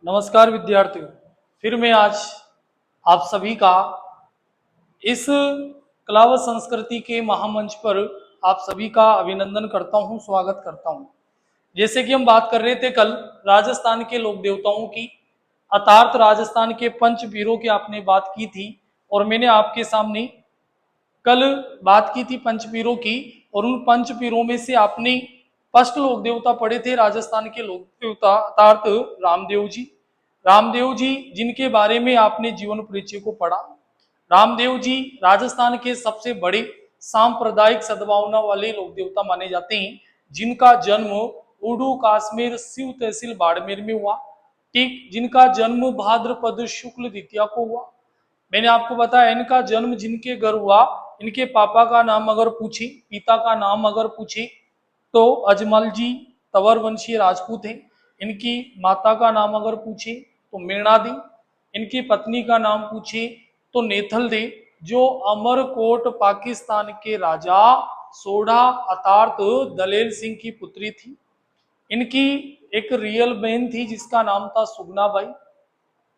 नमस्कार विद्यार्थियों। फिर मैं आज आप सभी का इस कला व संस्कृति के महामंच पर आप सभी का अभिनंदन करता हूं, स्वागत करता हूं। जैसे कि हम बात कर रहे थे कल राजस्थान के लोक देवताओं की, अर्थात राजस्थान के पंचवीरों की आपने बात की थी और मैंने आपके सामने कल बात की थी पंचपीरों की। और उन पंचपीरों में से आपने फर्स्ट लोक देवता पढ़े थे राजस्थान के लोक देवता अर्थात रामदेव जी। रामदेव जी जिनके बारे में आपने जीवन परिचय को पढ़ा। रामदेव जी राजस्थान के सबसे बड़े सांप्रदायिक सद्भावना वाले लोक देवता माने जाते हैं, जिनका जन्म उडू काश्मीर शिव तहसील बाड़मेर में हुआ। ठीक, जिनका जन्म भाद्रपद शुक्ल द्वितीया को हुआ। मैंने आपको बताया इनका जन्म जिनके घर हुआ, इनके पापा का नाम अगर पूछे, पिता का नाम अगर पूछे तो अजमल जी तंवर वंशीय राजपूत हैं। इनकी माता का नाम अगर पूछे तो मीणा दी। इनकी पत्नी का नाम पूछे तो नेथल दे, जो अमरकोट पाकिस्तान के राजा सोढ़ा अतार्थ दलेल सिंह की पुत्री थी। इनकी एक रियल बहन थी जिसका नाम था सुगना बाई।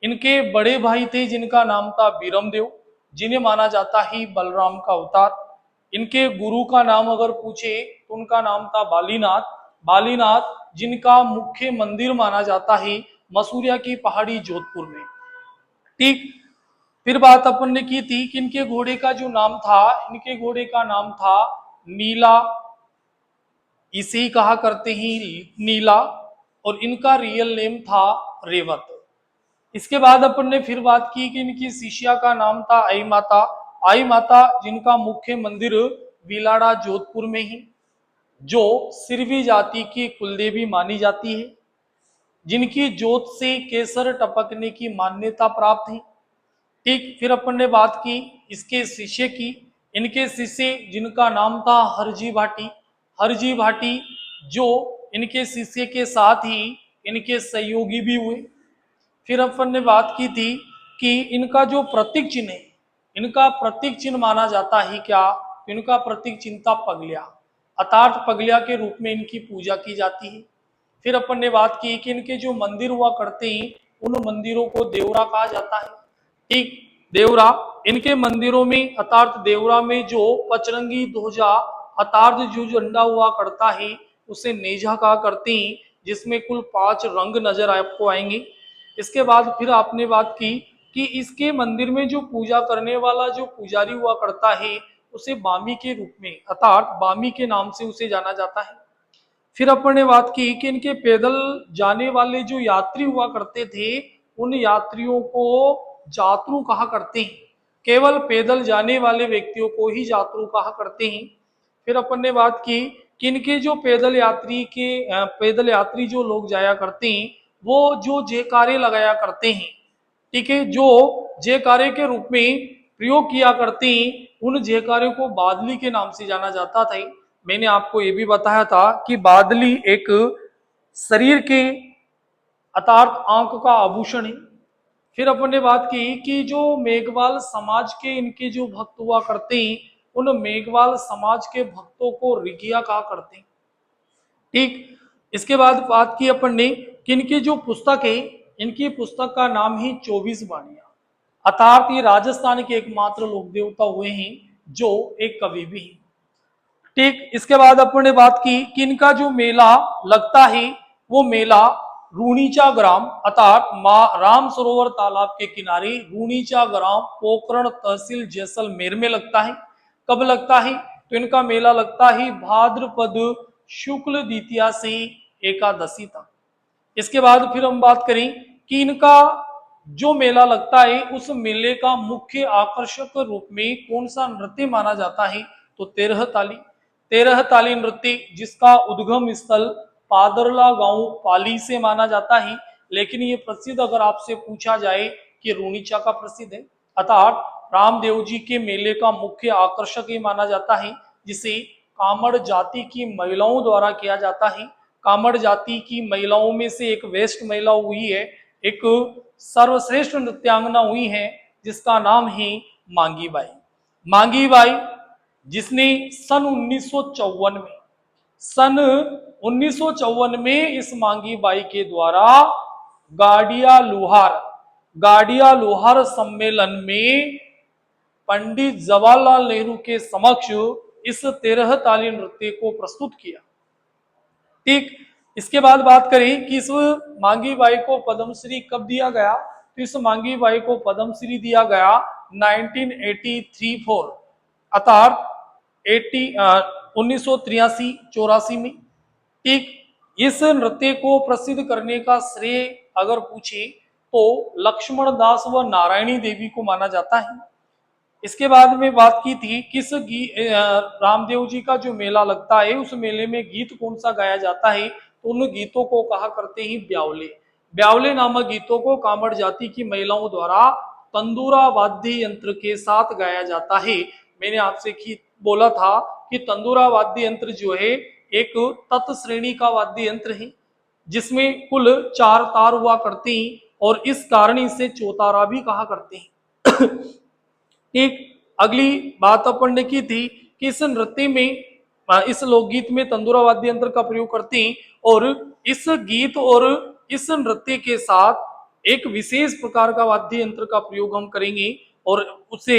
इनके बड़े भाई थे जिनका नाम था बीरमदेव, जिन्हें माना जाता ही बलराम का अवतार। इनके गुरु का नाम अगर पूछे तो उनका नाम था बालीनाथ। बालीनाथ जिनका मुख्य मंदिर माना जाता है मसूरिया की पहाड़ी जोधपुर में। ठीक, फिर बात अपन ने की थी कि इनके घोड़े का जो नाम था, इनके घोड़े का नाम था नीला, इसे ही कहा करते हैं नीला, और इनका रियल नेम था रेवत। इसके बाद अपन ने फिर बात की कि इनकी शिष्या का नाम था आई माता। आई माता जिनका मुख्य मंदिर बिलाड़ा जोधपुर में ही, जो सिरवी जाति की कुलदेवी मानी जाती है, जिनकी जोत से केसर टपकने की मान्यता प्राप्त है। ठीक, फिर अपन ने बात की इसके शिष्य की। इनके शिष्य जिनका नाम था हरजी भाटी। हरजी भाटी जो इनके शिष्य के साथ ही इनके सहयोगी भी हुए। फिर अपन ने बात की थी कि इनका जो प्रतीक चिन्ह है, इनका प्रतीक चिन्ह माना जाता है क्या, इनका प्रतीक चिन्ह था पगलिया, अर्थात पगलिया के रूप में इनकी पूजा की जाती है। फिर अपन ने बात की कि इनके जो मंदिर हुआ करते हैं उन मंदिरों को देवरा कहा जाता है। ठीक, देवरा, इनके मंदिरों में अर्थात देवरा में जो पचरंगी ध्वजा अर्थात जो झंडा हुआ करता है उसे नेजा कहा करते हैं, जिसमें कुल 5 रंग नजर आपको आएंगे। इसके बाद फिर आपने बात की कि इसके मंदिर में जो पूजा करने वाला जो पुजारी हुआ करता है उसे बामी के रूप में अर्थात बामी के नाम से उसे जाना जाता है। फिर अपन ने बात की कि इनके पैदल जाने वाले जो यात्री हुआ करते थे उन यात्रियों को जातरू कहा करते हैं। केवल पैदल जाने वाले व्यक्तियों को ही जातरू कहा करते हैं। फिर अपन ने बात की कि इनके जो पैदल यात्री जो लोग जाया करते हैं वो जो जयकारे लगाया करते हैं, ठीक है, जो जयकारे के रूप में प्रयोग किया करते हैं उन जयकारे को बादली के नाम से जाना जाता था। मैंने आपको ये भी बताया था कि बादली एक शरीर के अर्थात आंख का आभूषण है। फिर अपन ने बात की कि जो मेघवाल समाज के इनके जो भक्त हुआ करते हैं उन मेघवाल समाज के भक्तों को ऋगिया कहा करते हैं। ठीक, इसके बाद बात की अपन ने कि इनकी जो पुस्तक है, इनकी पुस्तक का नाम ही 24 बाणियां, अर्थात ये राजस्थान के एकमात्र लोक देवता हुए हैं जो एक कवि भी हैं। ठीक, इसके बाद अपन ने बात की कि इनका जो मेला लगता है वो मेला रूणीचा ग्राम अर्थात राम सरोवर तालाब के किनारे रूणीचा ग्राम पोखरण तहसील जैसलमेर में लगता है। कब लगता है, तो इनका मेला लगता है भाद्रपद शुक्ल द्वितीया से एकादशी तक। इसके बाद फिर हम बात करें कि इनका जो मेला लगता है उस मेले का मुख्य आकर्षक रूप में कौन सा नृत्य माना जाता है, तो 13 ताली। 13 ताली नृत्य जिसका उद्गम स्थल पादरला गांव पाली से माना जाता है, लेकिन ये प्रसिद्ध अगर आपसे पूछा जाए कि रूणीचा का प्रसिद्ध है, अर्थात रामदेव जी के मेले का मुख्य आकर्षक ये माना जाता है, जिसे कामड़ जाति की महिलाओं द्वारा किया जाता है। कामड़ जाति की महिलाओं में से एक वेस्ट महिला हुई है, एक सर्वश्रेष्ठ नृत्यांगना हुई है जिसका नाम है मांगी बाई। मांगी बाई जिसने सन 1954 में इस मांगी बाई के द्वारा गाडिया लोहार सम्मेलन में पंडित जवाहरलाल नेहरू के समक्ष इस 13 ताली नृत्य को प्रस्तुत किया। ठीक, इसके बाद बात करें कि इस मांगी बाई को पद्मश्री कब दिया गया, तो इस मांगी बाई को पद्मश्री दिया गया 1983 अर्थात 1983-84 में। ठीक, इस नृत्य को प्रसिद्ध करने का श्रेय अगर पूछे तो लक्ष्मण दास व नारायणी देवी को माना जाता है। इसके बाद में बात की थी किस रामदेव जी का जो मेला लगता है उस मेले में गीत कौन सा गाया जाता है, तो उन गीतों को कहा करते हैं ब्यावले। ब्यावले नामक गीतों को कामड़ जाति की महिलाओं द्वारा तंदूरा वाद्य यंत्र के साथ गाया जाता है। मैंने आपसे बोला था कि तंदूरा वाद्य यंत्र जो है एक तत् श्रेणी का वाद्य यंत्र है जिसमें कुल 4 तार हुआ करते हैं और इस कारण इसे चौतारा भी कहा करते हैं। एक अगली बात अपन ने की थी कि इस नृत्य में इस लोकगीत में तंदूरा वाद्य यंत्र का प्रयोग करते हैं और इस गीत और इस नृत्य के साथ एक विशेष प्रकार का वाद्य यंत्र का प्रयोग हम करेंगे और उसे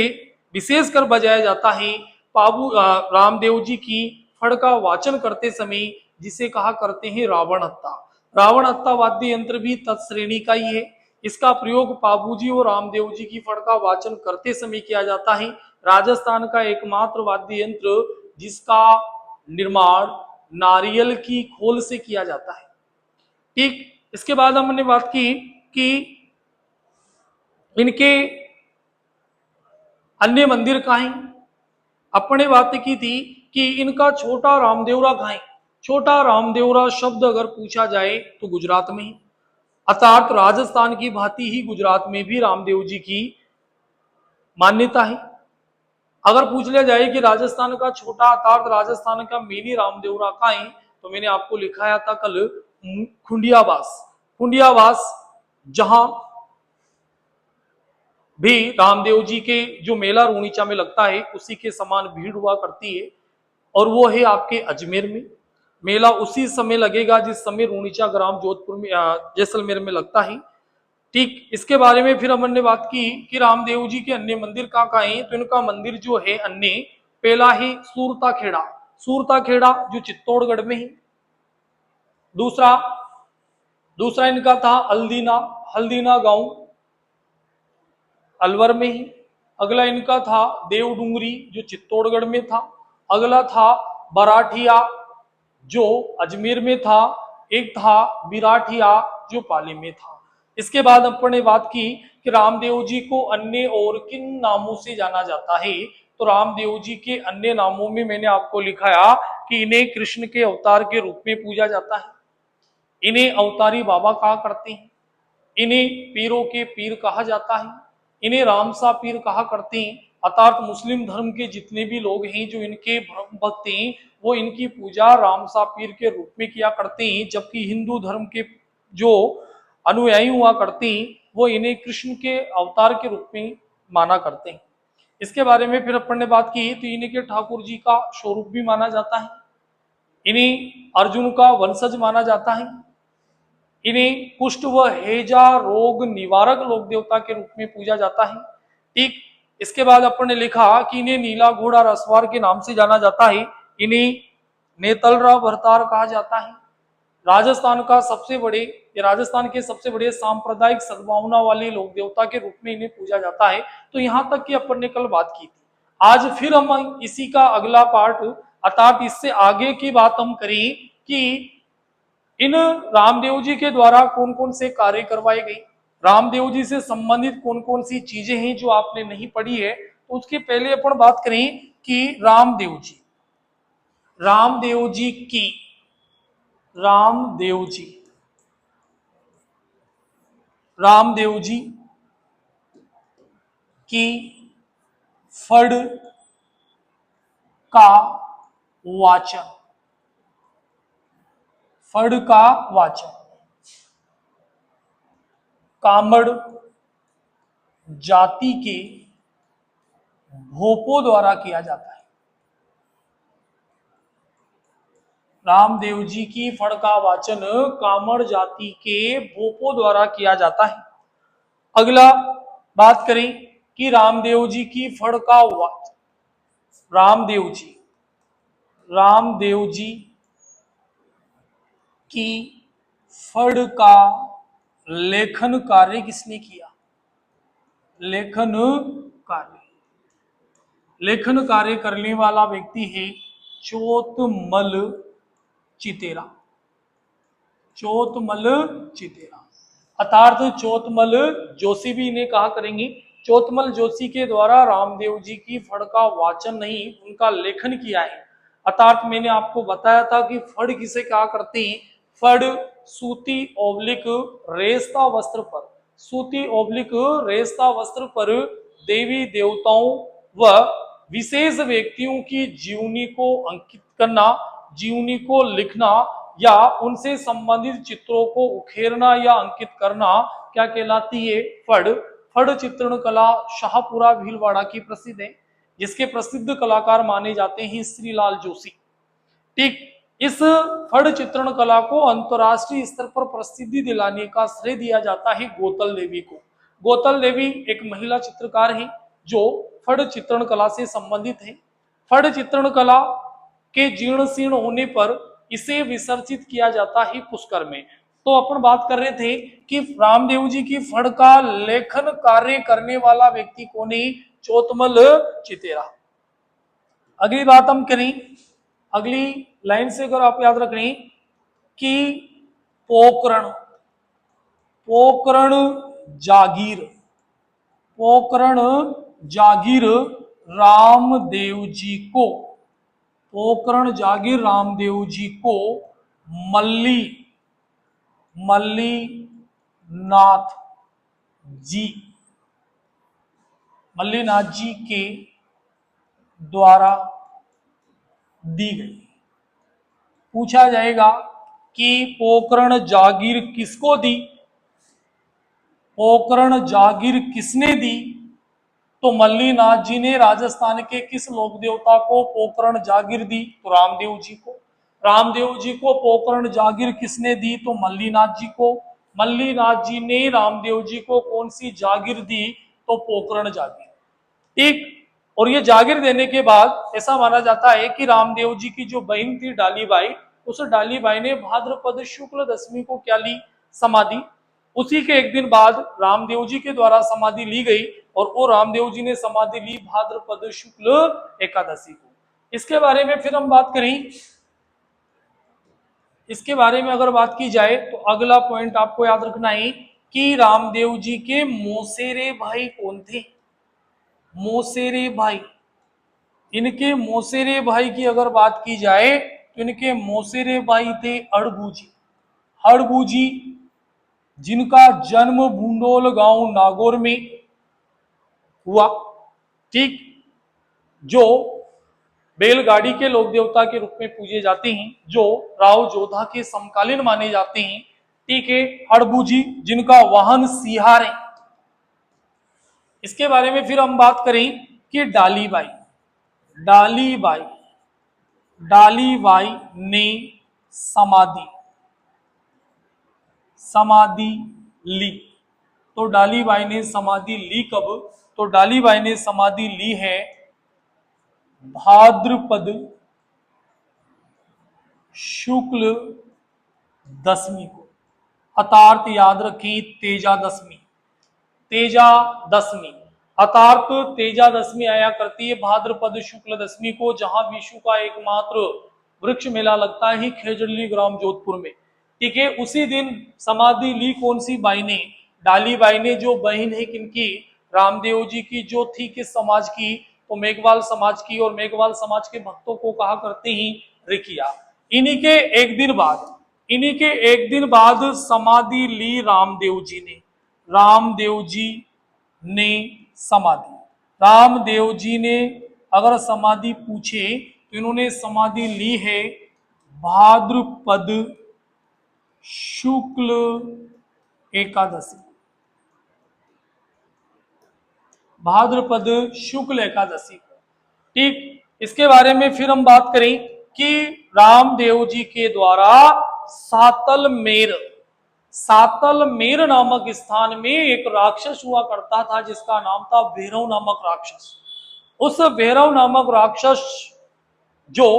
विशेषकर बजाया जाता है बाबू रामदेव जी की फड़ का वाचन करते समय, जिसे कहा करते हैं रावण हत्ता। रावण हत्ता वाद्य यंत्र भी तत्श्रेणी का ही है। इसका प्रयोग पाबूजी और रामदेव जी की फड़ का वाचन करते समय किया जाता है। राजस्थान का एकमात्र वाद्य यंत्र जिसका निर्माण नारियल की खोल से किया जाता है। ठीक, इसके बाद हमने बात की कि इनके अन्य मंदिर कहाँ हैं। अपने बात की थी कि इनका छोटा रामदेवरा कहाँ है। छोटा रामदेवरा शब्द अगर पूछा जाए तो गुजरात में ही, अर्थात राजस्थान की भांति ही गुजरात में भी रामदेव जी की मान्यता है। अगर पूछ लिया जाए कि राजस्थान का छोटा अर्थात राजस्थान का मिनी रामदेवरा कहाँ है, तो मैंने आपको लिखाया था कल खुंडियावास जहां भी रामदेव जी के जो मेला रूणीचा में लगता है उसी के समान भीड़ हुआ करती है और वो है आपके अजमेर में। मेला उसी समय लगेगा जिस समय रूणीचा ग्राम जोधपुर में जैसलमेर में लगता है। ठीक, इसके बारे में फिर हमने बात की कि रामदेव जी के अन्य मंदिर कहाँ हैं, तो इनका मंदिर जो है अन्य पहला ही सूरता खेड़ा जो चित्तौड़गढ़ में है। दूसरा इनका था हल्दीना गांव अलवर में ही। अगला इनका था देवडूंगरी जो चित्तौड़गढ़ में था। अगला था बराठिया जो अजमेर में था। एक था बिराठिया जो पाली में था। इसके बाद अपन ने बात की कि रामदेव जी को अन्य और किन नामों से जाना जाता है, तो रामदेव जी के अन्य नामों में मैंने आपको लिखाया कि इन्हें कृष्ण के अवतार के रूप में पूजा जाता है, इन्हें अवतारी बाबा कहा करते हैं, इन्हें पीरों के पीर कहा जाता है, इन्हें रामसा पीर कहा करते हैं। अर्थात मुस्लिम धर्म के जितने भी लोग हैं जो इनके भक्त हैं वो इनकी पूजा रामसा पीर के रूप में किया करते हैं, जबकि हिंदू धर्म के जो अनुयायी हुआ करते हैं वो इन्हें कृष्ण के अवतार के रूप में माना करते हैं। इसके बारे में फिर अपन ने बात की तो इन्हीं के ठाकुर जी का स्वरूप भी माना जाता है, इन्हें अर्जुन का वंशज माना जाता है, इन्हें कुष्ठ व हेजा रोग निवारक लोक देवता के रूप में पूजा जाता है। ठीक, इसके बाद अपन ने लिखा कि इन्हें नीला घोड़ा रसवार के नाम से जाना जाता है, इन्हें नेतलरा भरतार कहा जाता है। राजस्थान के सबसे बड़े सांप्रदायिक सद्भावना वाले लोक देवता के रूप में इन्हें पूजा जाता है। तो यहां तक कि अपन ने कल बात की थी। आज फिर हम इसी का अगला पार्ट अर्थात इससे आगे की बात हम करें कि इन रामदेव जी के द्वारा कौन कौन से कार्य करवाए गए, रामदेव जी से संबंधित कौन कौन सी चीजें हैं जो आपने नहीं पढ़ी है। तो उसके पहले अपन बात करें कि रामदेव जी की फड़ का वाचन कामड़ जाति के भोपों द्वारा किया जाता है। रामदेव जी की फड़ का वाचन कामड़ जाति के भोपों द्वारा किया जाता है। अगला बात करें कि रामदेव जी की फड़ का वाचन, रामदेव जी की फड़ का लेखन कार्य किसने किया? लेखन कार्य, लेखन कार्य करने वाला व्यक्ति है चोतमल चितेरा, चोतमल चितेरा। अर्थात चोतमल जोशी भी इन्हें कहा करेंगे। चोतमल जोशी के द्वारा रामदेव जी की फड़ का वाचन नहीं, उनका लेखन किया है। अर्थात मैंने आपको बताया था कि फड़ किसे कहा करते हैं। फड़ सूती ओब्लिक रेशता वस्त्र पर, सूती ओब्लिक रेशता वस्त्र पर देवी देवताओं व विशेष व्यक्तियों की जीवनी को अंकित करना, जीवनी को लिखना या उनसे संबंधित चित्रों को उखेरना या अंकित करना क्या कहलाती है? फड़। फड़ चित्रण कला शाहपुरा भीलवाड़ा की प्रसिद्ध है, जिसके प्रसिद्ध कलाकार माने जाते हैं श्रीलाल जोशी। ठीक, इस फड़ चित्रण कला को अंतरराष्ट्रीय स्तर पर प्रसिद्धि दिलाने का श्रेय दिया जाता है गोतल देवी को। गोतल देवी एक महिला चित्रकार है जो फड़ चित्रण कला से संबंधित है। फड़ चित्रण कला के जीर्ण शीर्ण होने पर इसे विसर्जित किया जाता है पुष्कर में। तो अपन बात कर रहे थे कि रामदेव जी की फड़ का लेखन कार्य करने वाला व्यक्ति कौन है? चोतमल चितेरा। अगली बात हम करें, अगली लाइन से अगर आप याद रख रहे हैं कि पोकरण, पोकरण जागीर, पोकरण जागीर रामदेव जी को, पोकरण जागीर रामदेव जी को मल्ली, मल्ली नाथ जी, मल्लीनाथ जी के द्वारा दी गई। पूछा जाएगा कि पोकरण जागीर किसको दी, पोकरण जागीर किसने दी? तो मल्लीनाथ जी ने राजस्थान के किस लोक देवता को पोकरण जागीर दी? तो रामदेव जी को। रामदेव जी को पोकरण जागीर किसने दी? तो मल्लीनाथ जी को। मल्लीनाथ जी ने रामदेव जी को कौन सी जागीर दी? तो पोकरण जागीर। ठीक, और ये जागीर देने के बाद ऐसा माना जाता है कि रामदेव जी की जो बहन थी डालीबाई, उस डालीबाई ने भाद्रपद शुक्ल दशमी को क्या ली? समाधि। उसी के एक दिन बाद रामदेव जी के द्वारा समाधि ली गई और वो रामदेव जी ने समाधि ली भाद्रपद शुक्ल एकादशी को। इसके बारे में फिर हम बात करें, इसके बारे में अगर बात की जाए तो अगला पॉइंट आपको याद रखना है कि रामदेव जी के मौसेरे भाई कौन थे? मौसेरे भाई, इनके मौसेरे भाई की अगर बात की जाए तो इनके मौसेरे भाई थे हड़बूजी। हड़बूजी जिनका जन्म भूंडोल गांव नागौर में हुआ। ठीक, जो बैलगाड़ी के लोक देवता के रूप में पूजे जाते हैं, जो राव जोधा के समकालीन माने जाते हैं। ठीक है, हड़बूजी जिनका वाहन सिहार है। इसके बारे में फिर हम बात करें कि डालीबाई, डालीबाई, डालीबाई ने समाधि, समाधि ली। तो डालीबाई ने समाधि ली कब? तो डालीबाई ने समाधि ली है भाद्रपद शुक्ल दशमी को। अर्थात याद रखें तेजा दशमी, तेजा दशमी, अर्थात तेजा दशमी आया करती है भाद्रपद शुक्ल दशमी को, जहां विश्व का एकमात्र वृक्ष मेला लगता है खेजड़ली ग्राम जोधपुर में। ठीक है, उसी दिन समाधि ली कौन सी बाई ने? डाली बाई ने, जो बहन है किनकी? रामदेव जी की, जो थी किस समाज की? तो मेघवाल समाज की, और मेघवाल समाज के भक्तों को कहा करते ही रिकिया। इन्हीं के एक दिन बाद, इन्हीं के एक दिन बाद समाधि ली रामदेव जी ने, रामदेव जी ने समाधि, रामदेव जी ने अगर समाधि पूछे तो इन्होंने समाधि ली है भाद्रपद शुक्ल एकादशी, भाद्रपद शुक्ल एकादशी को। ठीक, इसके बारे में फिर हम बात करें कि रामदेव जी के द्वारा सातलमेर नामक स्थान में एक राक्षस हुआ करता था जिसका नाम था भैरव नामक राक्षस। उस भैरव नामक राक्षस जो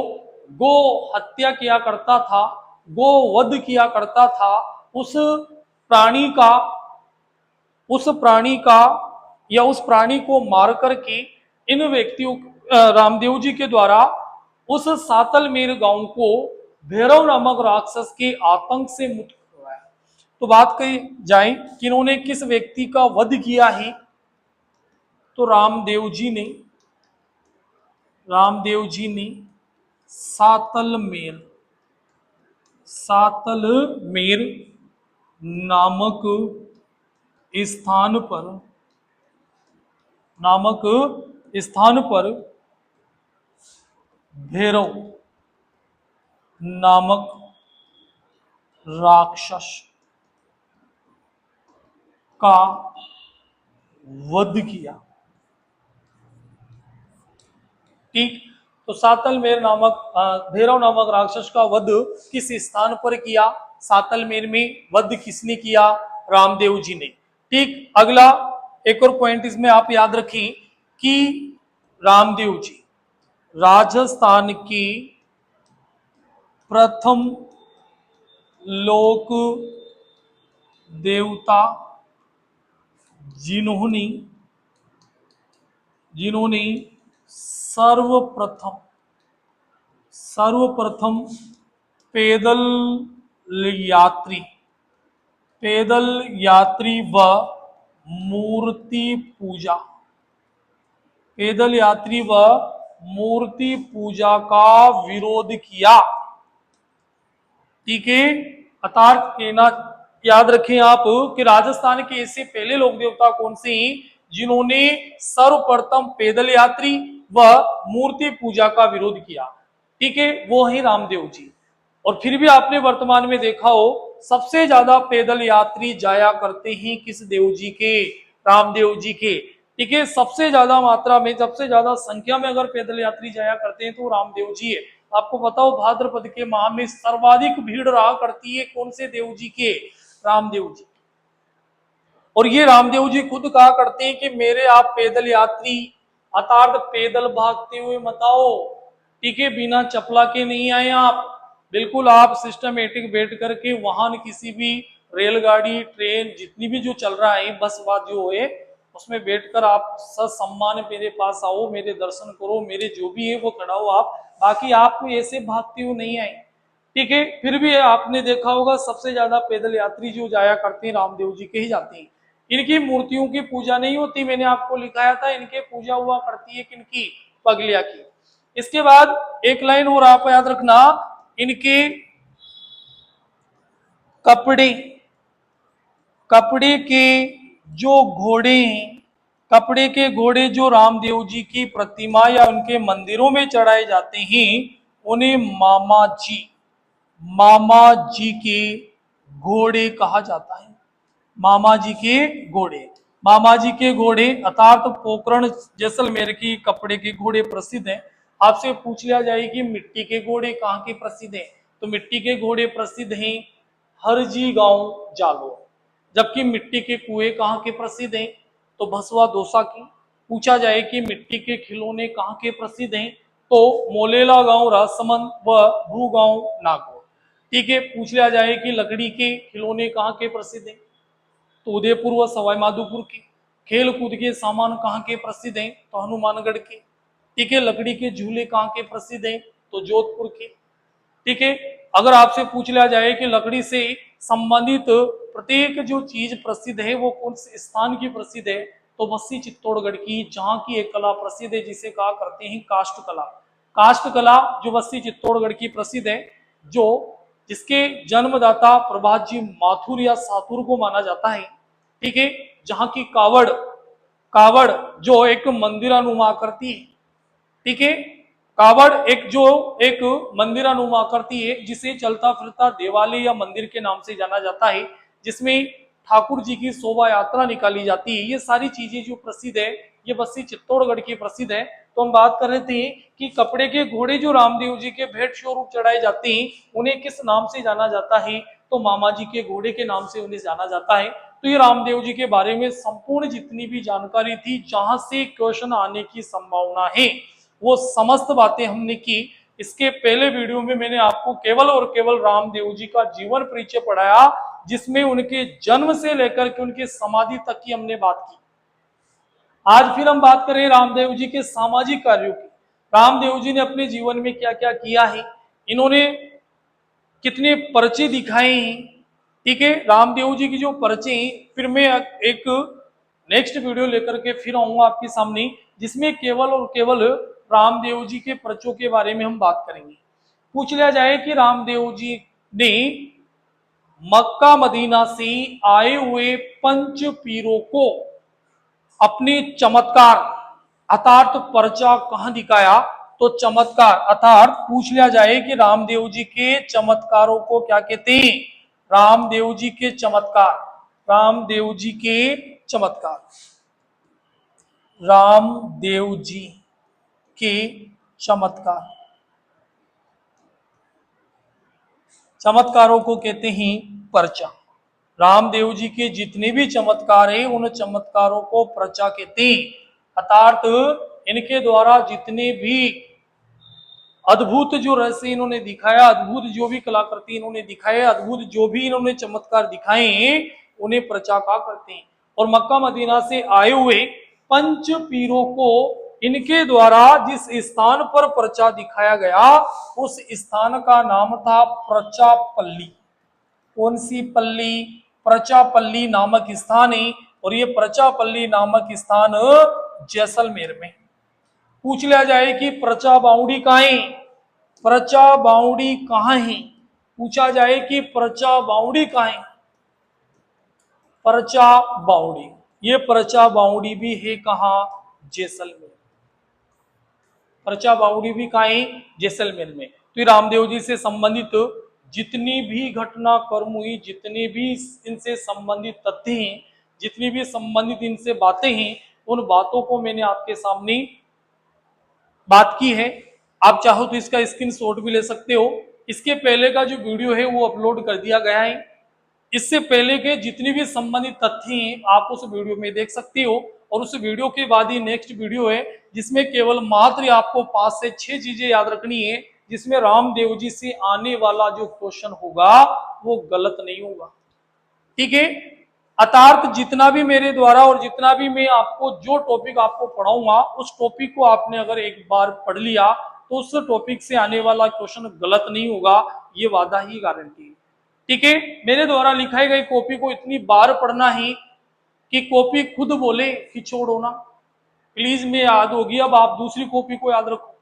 गो हत्या किया करता था, गो वध किया करता था, उस प्राणी का या उस प्राणी को मार करके इन व्यक्तियों रामदेव जी के द्वारा उस सातलमेर गांव को भैरव नामक राक्षस के आतंक से मुक्त करवाया। तो बात कही जाए कि इन्होंने किस व्यक्ति का वध किया है, तो रामदेव जी ने सातलमेर नामक स्थान पर भैरव नामक राक्षस का वध किया। ठीक, तो सातलमेर नामक भैरव नामक राक्षस का वध किस स्थान पर किया? सातलमेर में वध किसने किया? रामदेव जी ने। ठीक, अगला एक और पॉइंट इसमें आप याद रखें कि रामदेव जी राजस्थान की प्रथम लोक देवता जिन्होंने सर्वप्रथम पैदल यात्री व मूर्ति पूजा का विरोध किया। ठीक है, अर्थात कहना याद रखें आप कि राजस्थान के ऐसे पहले लोक देवता कौन से हैं जिन्होंने सर्वप्रथम पैदल यात्री व मूर्ति पूजा का विरोध किया। ठीक है, वो है रामदेव जी। और फिर भी आपने वर्तमान में देखा हो सबसे ज्यादा पैदल यात्री जाया करते हैं किस देव जी के? रामदेव जी के। ठीक है, सबसे ज्यादा मात्रा में, सबसे ज्यादा संख्या में अगर पैदल यात्री जाया करते हैं तो रामदेव जी है। आपको पता हो भाद्रपद के माह में सर्वाधिक भीड़ रहा करती है कौन से देव जी के? रामदेव जी। और ये रामदेव जी खुद कहा करते हैं कि मेरे आप पैदल यात्री अर्थात पैदल भागते हुए मत आओ। ठीक है, बिना चपला के नहीं आए आप, बिल्कुल आप सिस्टमेटिक बैठ करके वाहन किसी भी रेलगाड़ी ट्रेन जितनी भी जो चल रहा है बस बात जो है उसमें बैठकर आप ससम्मान मेरे पास आओ, मेरे दर्शन करो, मेरे जो भी है वो कराओ आप, बाकी आप ऐसे भागते हुए नहीं आए। ठीक है, फिर भी आपने देखा होगा सबसे ज्यादा पैदल यात्री जो जाया करते हैं रामदेव जी के ही जाते हैं। इनकी मूर्तियों की पूजा नहीं होती, मैंने आपको लिखाया था, इनके पूजा हुआ करती है किनकी? पगलिया की। इसके बाद एक लाइन और आप याद रखना, इनके कपड़े के जो घोड़े हैं, कपड़े के घोड़े जो रामदेव जी की प्रतिमा या उनके मंदिरों में चढ़ाए जाते हैं उन्हें मामा जी के घोड़े कहा जाता है। मामा जी के घोड़े अर्थात पोकरण जैसलमेर की कपड़े के घोड़े प्रसिद्ध हैं। आपसे पूछ लिया जाए कि मिट्टी के घोड़े कहाँ के प्रसिद्ध हैं, तो मिट्टी के घोड़े प्रसिद्ध हैं हरजी गांव जालोर। जबकि मिट्टी के कुएं कहाँ के प्रसिद्ध हैं, तो भसवा दौसा की। पूछा जाए कि मिट्टी के खिलौने कहाँ के प्रसिद्ध हैं, तो मोलेला गांव राजसमंद व भू गांव नागौर। ठीक है, पूछ लिया जाए कि लकड़ी के खिलौने कहाँ के प्रसिद्ध हैं, तो उदयपुर व सवाई माधोपुर के। खेल कूद के सामान कहाँ के प्रसिद्ध हैं, तो हनुमानगढ़ के। ठीक है, लकड़ी के झूले कहाँ के प्रसिद्ध हैं, तो जोधपुर के। ठीक है, अगर आपसे पूछ लिया जाए कि लकड़ी से संबंधित प्रत्येक जो चीज प्रसिद्ध है वो कौन से स्थान की प्रसिद्ध है, तो बस्सी चित्तौड़गढ़ की, जहां की एक कला प्रसिद्ध है जिसे कहा करते हैं काष्ठ कला। काष्ठ कला जो बस्सी चित्तौड़गढ़ की प्रसिद्ध है, जो जिसके जन्मदाता प्रभात जी माथुर या साथुर को माना जाता है। ठीक है, जहां की कावड़ जो एक मंदिरानुमा करती है। ठीक है, कावड़ एक मंदिरानुमा करती है जिसे चलता फिरता देवालय या मंदिर के नाम से जाना जाता है, जिसमें ठाकुर जी की शोभा यात्रा निकाली जाती है। ये सारी चीजें जो प्रसिद्ध है ये बस्सी चित्तौड़गढ़ की प्रसिद्ध है। तो हम बात कर रहे थे कि कपड़े के घोड़े जो रामदेव जी के भेंट स्वरूप चढ़ाए जाते हैं उन्हें किस नाम से जाना जाता है, तो मामा जी के घोड़े के नाम से उन्हें जाना जाता है। तो ये रामदेव जी के बारे में संपूर्ण जितनी भी जानकारी थी जहां से क्वेश्चन आने की संभावना है वो समस्त बातें हमने की। इसके पहले वीडियो में मैंने आपको केवल और केवल रामदेव जी का जीवन परिचय पढ़ाया जिसमें उनके जन्म से लेकर के उनके समाधि तक की हमने बात की। आज फिर हम बात करें रामदेव जी के सामाजिक कार्यों की। रामदेव जी ने अपने जीवन में क्या क्या किया है, इन्होंने कितने पर्चे दिखाए हैं, ठीक है। रामदेव जी की जो पर्चे हैं फिर मैं एक नेक्स्ट वीडियो लेकर के फिर आऊंगा आपके सामने जिसमें केवल और केवल रामदेव जी के पर्चों के बारे में हम बात करेंगे। पूछ लिया जाए कि रामदेव जी ने मक्का मदीना से आए हुए पंच पीरों को अपने चमत्कार अर्थात पर्चा कहां दिखाया, तो चमत्कार अर्थात पूछ लिया जाए कि रामदेव जी के चमत्कारों को क्या कहते हैं, रामदेव जी के चमत्कार, रामदेव जी के चमत्कार, रामदेव जी के चमत्कार, चमत्कारों को कहते हैं पर्चा। रामदेव जी के जितने भी चमत्कार है उन चमत्कारों को पर्चा कहते हैं, अर्थात इनके द्वारा जितने भी अद्भुत जो रहस्य इन्होंने दिखाया, अद्भुत जो भी कलाकृति इन्होंने दिखाए, अद्भुत जो भी इन्होंने चमत्कार दिखाए हैं उन्हें पर्चा कहा करते हैं। और मक्का मदीना से आए हुए पंच पीरों को इनके द्वारा जिस स्थान पर पर्चा दिखाया गया उस स्थान का नाम था प्रचापल्ली। कौन सी पल्ली, प्रचापल्ली नामक स्थान है, और ये प्रचापल्ली नामक स्थान जैसलमेर में। पूछ लिया जाए कि प्रचा बाउंडी कहाँ है, प्रचा बाउंडी कहाँ है, पूछा जाए कि प्रचा बाउंडी कहाँ है, प्रचा बाउंडी, ये प्रचा बाउंडी भी है कहाँ, जैसलमेर। प्रचा बाउंडी भी कहाँ है, जैसलमेर में। तो रामदेव जी से संबंधित जितनी भी घटना कर्म हुई, जितने भी इनसे संबंधित तथ्य हैं, जितनी भी संबंधित इनसे बातें हैं, उन बातों को मैंने आपके सामने बात की है। आप चाहो तो इसका स्क्रीनशॉट भी ले सकते हो। इसके पहले का जो वीडियो है वो अपलोड कर दिया गया है। इससे पहले के जितनी भी संबंधित तथ्य हैं आप उस वीडियो में देख सकते हो, और उस वीडियो के बाद ही नेक्स्ट वीडियो है जिसमें केवल मात्र आपको 5 से 6 चीजें याद रखनी है, जिसमें रामदेव जी से आने वाला जो क्वेश्चन होगा वो गलत नहीं होगा, ठीक है। अर्थात जितना भी मेरे द्वारा और जितना भी मैं आपको जो टॉपिक आपको पढ़ाऊंगा उस टॉपिक को आपने अगर एक बार पढ़ लिया तो उस टॉपिक से आने वाला क्वेश्चन गलत नहीं होगा, ये वादा ही गारंटी है, ठीक है। मेरे द्वारा लिखाई गई कॉपी को इतनी बार पढ़ना ही कि कॉपी खुद बोले कि छोड़ो ना, प्लीज में याद होगी, अब आप दूसरी कॉपी को याद रखो,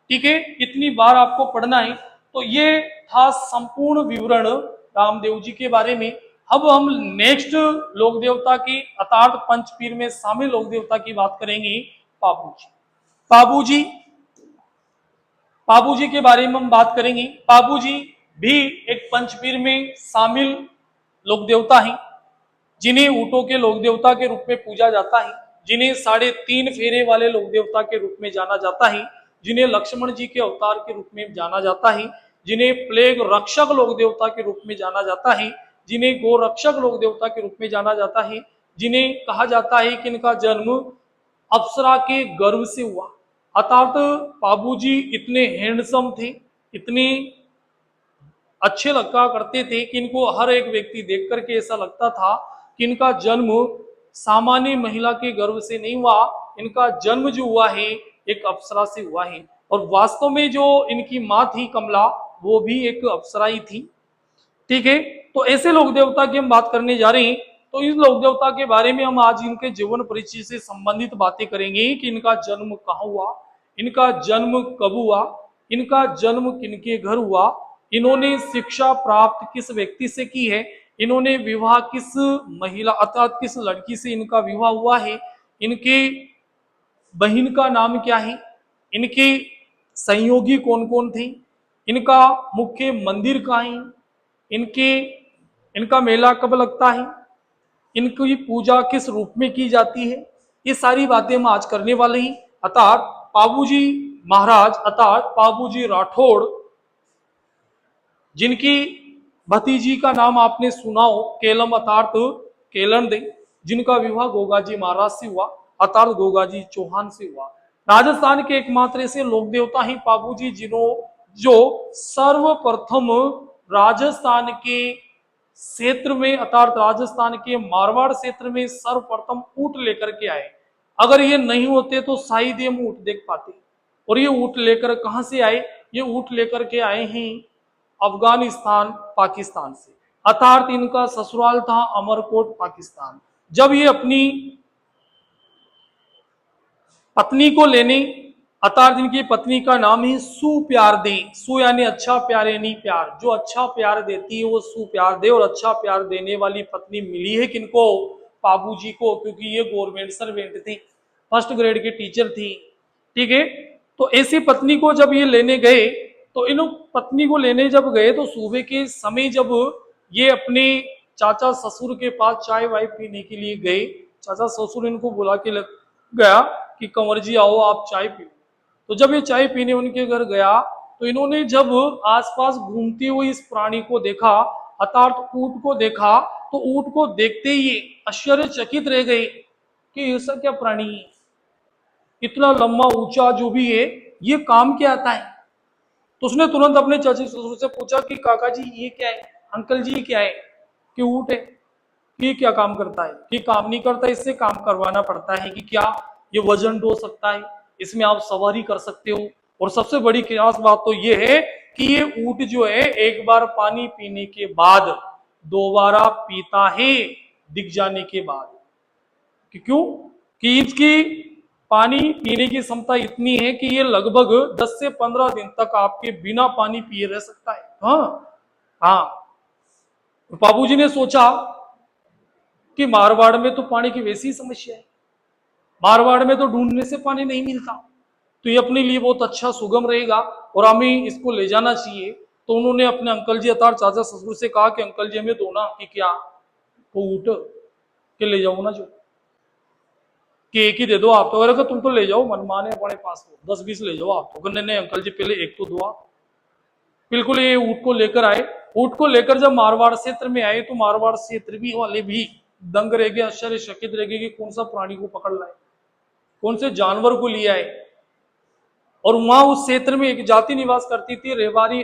ठीक है। इतनी बार आपको पढ़ना है। तो ये था संपूर्ण विवरण रामदेव जी के बारे में। अब हम नेक्स्ट लोक देवता की अर्थात पंचपीर में शामिल लोक देवता की बात करेंगे, पाबूजी। पाबूजी, पाबूजी के बारे में हम बात करेंगे। पाबूजी भी एक पंचपीर में शामिल लोक देवता हैं, जिन्हें ऊंटों के लोक देवता के रूप में पूजा जाता है, जिन्हें 3.5 फेरे वाले लोक देवता के रूप में जाना जाता है, जिन्हें लक्ष्मण जी के अवतार के रूप में जाना जाता है, जिन्हें प्लेग रक्षक लोक देवता के रूप में जाना जाता है, जिन्हें गोरक्षक लोक देवता के रूप में जाना जाता है, जिन्हें कहा जाता है कि इनका जन्म अप्सरा के गर्भ से हुआ। अर्थात पाबूजी इतने हैंडसम थे, इतने अच्छे लगा करते थे कि इनको हर एक व्यक्ति देख करके ऐसा लगता था कि इनका जन्म सामान्य महिला के गर्भ से नहीं हुआ, इनका जन्म जो हुआ है एक अप्सरा से हुआ है। और वास्तव में जो इनकी माँ थी कमला वो भी एक अप्सरा ही थी, ठीक है। तो ऐसे लोक देवता की हम बात करने जा रहे हैं। तो इस लोक देवता के बारे में हम आज इनके जीवन परिचय से संबंधित बातें करेंगे कि इनका जन्म कहाँ हुआ, इनका जन्म कब हुआ, इनका जन्म किनके घर हुआ, इन्होंने शिक्षा प्राप्त किस व्यक्ति से की है, इन्होंने विवाह किस महिला अर्थात किस लड़की से इनका विवाह हुआ है, इनके बहन का नाम क्या है, इनके संयोगी कौन कौन थे, इनका मुख्य मंदिर कहाँ है, इनका मेला कब लगता है, इनकी पूजा किस रूप में की जाती है, ये सारी बातें हम आज करने वाले हैं। अर्थात पाबूजी महाराज अर्थात पाबूजी राठौड़, जिनकी भतीजी का नाम आपने सुना हो केलम अर्थात केलन दे, जिनका विवाह गोगाजी महाराज से हुआ अर्थात गोगाजी चौहान से हुआ। राजस्थान के एकमात्र ऐसे लोक देवता ही पाबूजी जिन्हों जो सर्वप्रथम राजस्थान के क्षेत्र में अर्थात राजस्थान के मारवाड़ क्षेत्र में सर्वप्रथम ऊंट लेकर के आए। अगर ये नहीं होते तो शायद हम ऊंट देख पाते। और ये ऊंट लेकर कहां से आए? ये ऊंट लेकर के आए हैं अफगानिस्तान पाकिस्तान से, अर्थात इनका ससुराल था अमरकोट पाकिस्तान। जब ये अपनी पत्नी को लेने अर्थात इनकी पत्नी का नाम ही सु प्यार दे, सु यानी अच्छा प्यार यानी प्यार, जो अच्छा प्यार देती है वो सु प्यार दे। और अच्छा प्यार देने वाली पत्नी मिली है किनको? पाबूजी को, क्योंकि ये गवर्नमेंट सर्वेंट थी, फर्स्ट ग्रेड की टीचर थी। ठीक है, तो ऐसी पत्नी को जब ये लेने गए तो इन पत्नी को लेने जब गए तो सुबह के समय जब ये अपने चाचा ससुर के पास चाय वाय पीने के लिए गए, चाचा ससुर इनको बुला के गया कि कंवर जी आओ आप चाय पियो। तो जब ये चाय पीने उनके घर गया तो इन्होंने जब आसपास घूमते हुए इस प्राणी को देखा अर्थात ऊंट को देखा, तो ऊंट को देखते ही आश्चर्यचकित रह गए कि ऐसा क्या प्राणी है, इतना लंबा ऊंचा जो भी है, ये काम क्या आता है। तो उसने तुरंत अपने चाचा ससुर से पूछा कि काका जी ये क्या है, अंकल जी ये क्या है? कि ऊंट है। कि क्या काम करता है? कि काम नहीं करता, इससे काम करवाना पड़ता है। कि क्या ये वजन ढो सकता है, इसमें आप सवारी कर सकते हो। और सबसे बड़ी खास बात तो ये है कि ये ऊंट जो है एक बार पानी पीने के बाद दोबारा पीता है दिख जाने के बाद। कि क्यों? कि इसकी पानी पीने की क्षमता इतनी है कि ये लगभग 10 से 15 दिन तक आपके बिना पानी पिए रह सकता है। हाँ हाँ। तो बाबूजी ने सोचा कि मारवाड़ में तो पानी की वैसी समस्या है, मारवाड़ में तो ढूंढने से पानी नहीं मिलता, तो ये अपने लिए बहुत अच्छा सुगम रहेगा और हमें इसको ले जाना चाहिए। तो उन्होंने अपने अंकल जी अर्थात चाचा ससुर से कहा कि अंकल जी हमें दो ना। कि क्या? वो ऊँट के ले जाओ ना, जो कि एक ही दे दो आप तो। अगर तुम तो ले जाओ मनमाने अपने पास हो, 10-20 ले जाओ आप तो। नहीं अंकल जी पहले एक तो दो आप। बिल्कुल ये ऊँट को लेकर आए। ऊँट को लेकर जब मारवाड़ क्षेत्र में आए तो मारवाड़ क्षेत्र भी वाले भी दंग रह गए, आश्चर्यचकित रह गए कि कौन सा प्राणी को पकड़ लाए, कौन से जानवर को लिया है। और वहां उस क्षेत्र में एक जाति निवास करती थी रेवारी,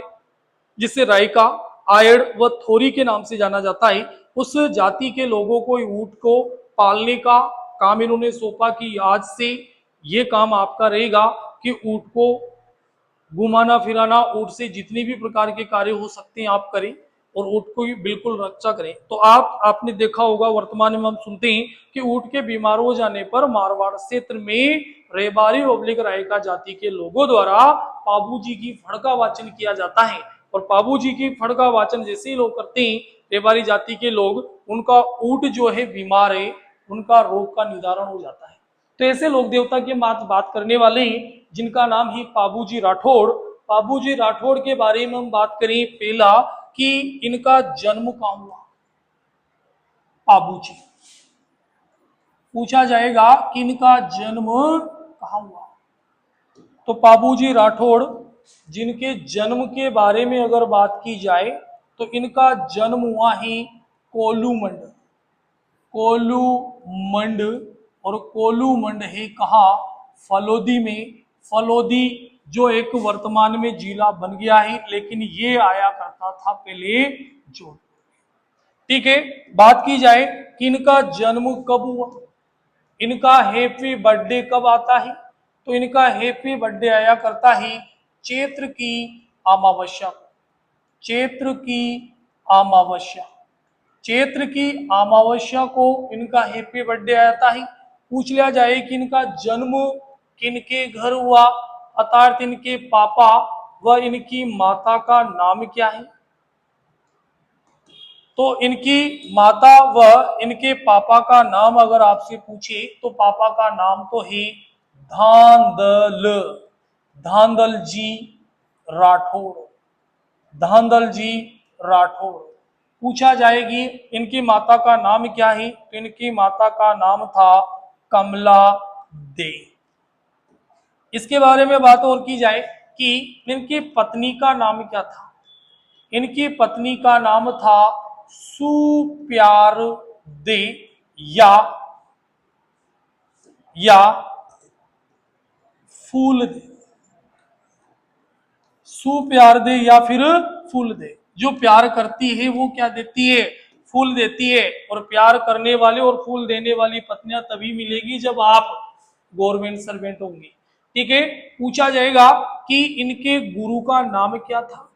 जिसे रायका आयड़ व थोरी के नाम से जाना जाता है। उस जाति के लोगों को ऊंट को पालने का काम इन्होंने सौंपा कि आज से ये काम आपका रहेगा कि ऊंट को घुमाना फिराना, ऊंट से जितनी भी प्रकार के कार्य हो सकते हैं आप करें और ऊंट को बिल्कुल रक्षा करें। तो आपने देखा होगा वर्तमान में हम सुनते हैं कि ऊंट के बीमार हो जाने पर मारवाड़ क्षेत्र में रेबारी पब्लिक रायका जाति के लोगों द्वारा पाबूजी की फड़ का वाचन किया जाता है। और पाबूजी की फड़ का वाचन जैसे ही लोग करते हैं रेबारी जाति के लोग, उनका ऊंट जो है बीमार है, उनका रोग का निदान हो जाता है। तो ऐसे लोक देवता की बात करने वाले हैं जिनका नाम ही पाबूजी राठौड़। पाबूजी राठौड़ के बारे में हम बात करें पहला कि इनका जन्म कहां हुआ। पाबूजी पूछा जाएगा कि इनका जन्म कहां हुआ। तो पाबूजी राठौड़ जिनके जन्म के बारे में अगर बात की जाए तो इनका जन्म हुआ ही कोलूमंड, कोलूमंड। और कोलूमंड है कहा? फलोदी में। फलोदी जो एक वर्तमान में जिला बन गया है, लेकिन ये आया करता था पहले जोधपुर। ठीक है, बात की जाए कि इनका जन्म कब हुआ, इनका हैप्पी बर्थडे कब आता है, तो इनका हैप्पी बर्थडे आया करता है चैत्र की अमावस्या, चैत्र की अमावस्या, चैत्र की अमावस्या को इनका हैप्पी बर्थडे आता है। पूछ लिया जाए कि इनका जन्म किनके घर हुआ, अर्थात इनके पापा व इनकी माता का नाम क्या है। तो इनकी माता व इनके पापा का नाम अगर आपसे पूछे तो पापा का नाम तो है धांधल, धांधल जी राठौड़, धांधल जी राठौड़। पूछा जाएगी इनकी माता का नाम क्या है, तो इनकी माता का नाम था कमला दे। इसके बारे में बात और की जाए कि इनकी पत्नी का नाम क्या था। इनकी पत्नी का नाम था सुप्यार दे या या फूल दे। सुप्यार दे या फिर फूल दे। जो प्यार करती है वो क्या देती है, फूल देती है। और प्यार करने वाले और फूल देने वाली पत्नियां तभी मिलेगी जब आप गवर्नमेंट सर्वेंट होंगे। ठीक है। पूछा जाएगा कि इनके गुरु का नाम क्या था।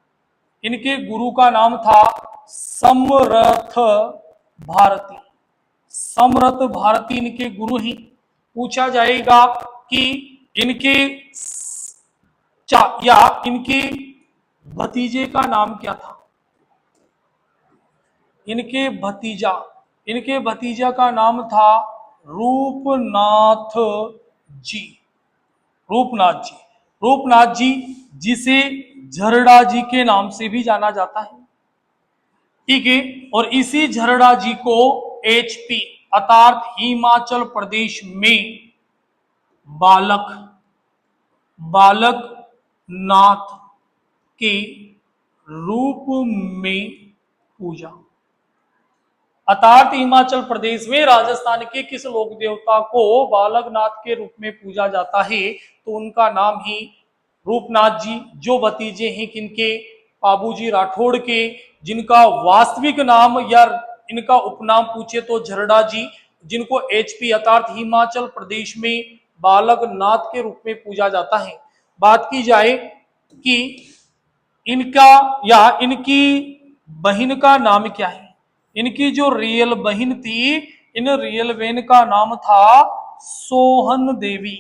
इनके गुरु का नाम था समरथ भारती। समरथ भारती इनके गुरु ही। पूछा जाएगा कि इनके या इनके भतीजे का नाम क्या था। इनके भतीजा का नाम था रूपनाथ जी। रूपनाथ जी। रूपनाथ जी जिसे झरड़ा जी के नाम से भी जाना जाता है। ठीक है। और इसी झरड़ा जी को एचपी अर्थात हिमाचल प्रदेश में बालक बालक नाथ के रूप में पूजा। अर्थात हिमाचल प्रदेश में राजस्थान के किस लोक देवता को बालकनाथ के रूप में पूजा जाता है तो उनका नाम ही रूपनाथ जी, जो भतीजे हैं किनके, बाबूजी राठौड़ के, जिनका वास्तविक नाम या इनका उपनाम पूछे तो झरड़ा जी, जिनको एचपी अर्थात हिमाचल प्रदेश में बालकनाथ के रूप में पूजा जाता है। बात की जाए कि इनका या इनकी बहन का नाम क्या है। इनकी जो रियल बहन थी, इन रियल बहन का नाम था सोहन देवी।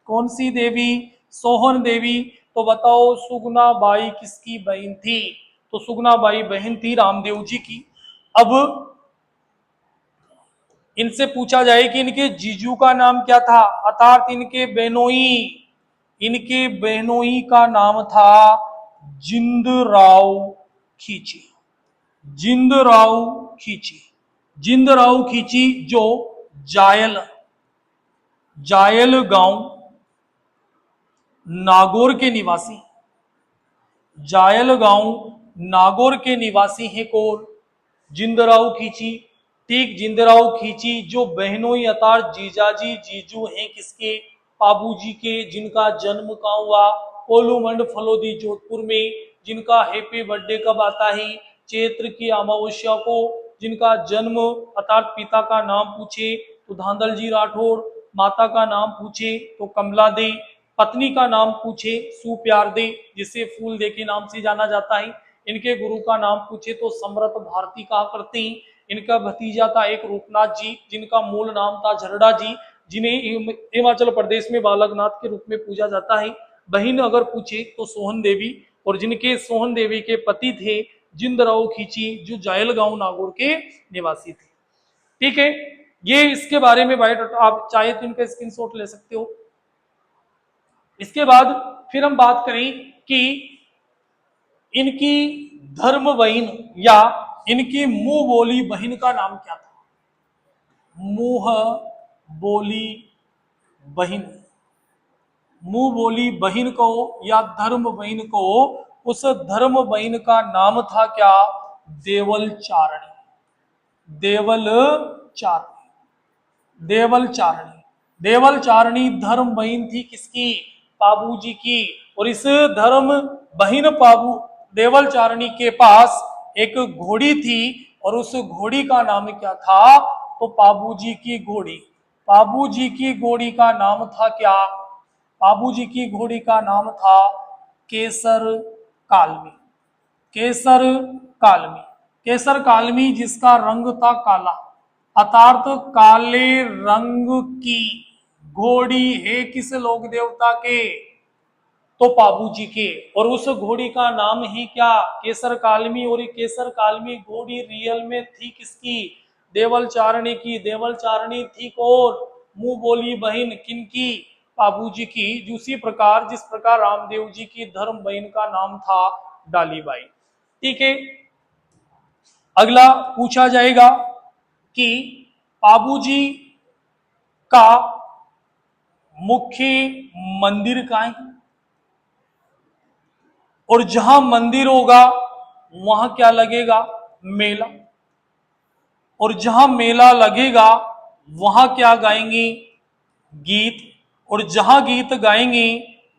कौन सी देवी, सोहन देवी। तो बताओ सुगना बाई किसकी बहन थी, तो सुगना बाई बहन थी रामदेव जी की। अब इनसे पूछा जाए कि इनके जीजू का नाम क्या था, अर्थात इनके बहनोई का नाम था जिंदराव खींची। जिंदराव खींची। जिंदराव खींची जो जायल जायल गांव नागौर के निवासी, जायल गांव नागौर के निवासी हैं कौन, जिंदराव खींची। ठीक, जिंदराव खींची जो बहनोई अर्थात जीजाजी जीजू हैं किसके, बाबूजी के, जिनका जन्म कहाँ हुआ, कोलूमंड फलोदी जोधपुर में। जिनका हैप्पी बर्थडे कब आता है, चैत्र की अमावस्या को। जिनका जन्म अर्थात पिता का नाम पूछे तो धांधल जी राठौड़, माता का नाम पूछे तो कमला दे, पत्नी का नाम पूछे सुप्यार दे जिसे फूल दे के नाम से जाना जाता है। इनके गुरु का नाम पूछे तो समरथ भारती कहा करते हैं। इनका भतीजा था एक रूपनाथ जी, जिनका मूल नाम था झरड़ा जी, जिन्हें हिमाचल प्रदेश में बालकनाथ के रूप में पूजा जाता है। बहन अगर पूछे तो सोहन देवी, और जिनके सोहन देवी के पति थे जिंदराव खींची जो जायल गांव नागौर के निवासी थे। ठीक है। ये इसके बारे में बायोडाटा आप चाहे तो इनका स्क्रीनशॉट ले सकते हो। इसके बाद फिर हम बात करें कि इनकी धर्म बहन या इनकी मुंह बोली बहन का नाम क्या था। मुंह बोली बहन, मुंह बोली बहन को या धर्म बहन को, उस धर्म बहन का नाम था क्या, देवल चारणी। देवल चारणी। देवल चारणी। देवल चारणी धर्म बहन थी किसकी, बाबूजी की। और इस धर्म बहन बाबू देवल चारणी के पास एक घोड़ी थी, और उस घोड़ी का नाम क्या था, तो बाबूजी की घोड़ी। बाबूजी की घोड़ी का नाम था क्या, बाबूजी की घोड़ी का नाम था केसर कालमी। केसर कालमी। केसर कालमी जिसका रंग था काला, अर्थात काले रंग की घोड़ी है किस लोक देवता के, तो बाबूजी के। और उस घोड़ी का नाम ही क्या, केसर कालमी। और ये केसर कालमी घोड़ी रियल में थी किसकी, देवल चारणी की। देवल चारणी थी कौन, मुंह बोली बहन किनकी, बाबूजी की। उसी प्रकार जिस प्रकार रामदेव जी की धर्म बहन का नाम था डालीबाई। ठीक है। अगला पूछा जाएगा कि बाबूजी का मुख्य मंदिर का है, और जहां मंदिर होगा वहां क्या लगेगा, मेला, और जहां मेला लगेगा वहां क्या गाएंगी, गीत, और जहां गीत गाएंगी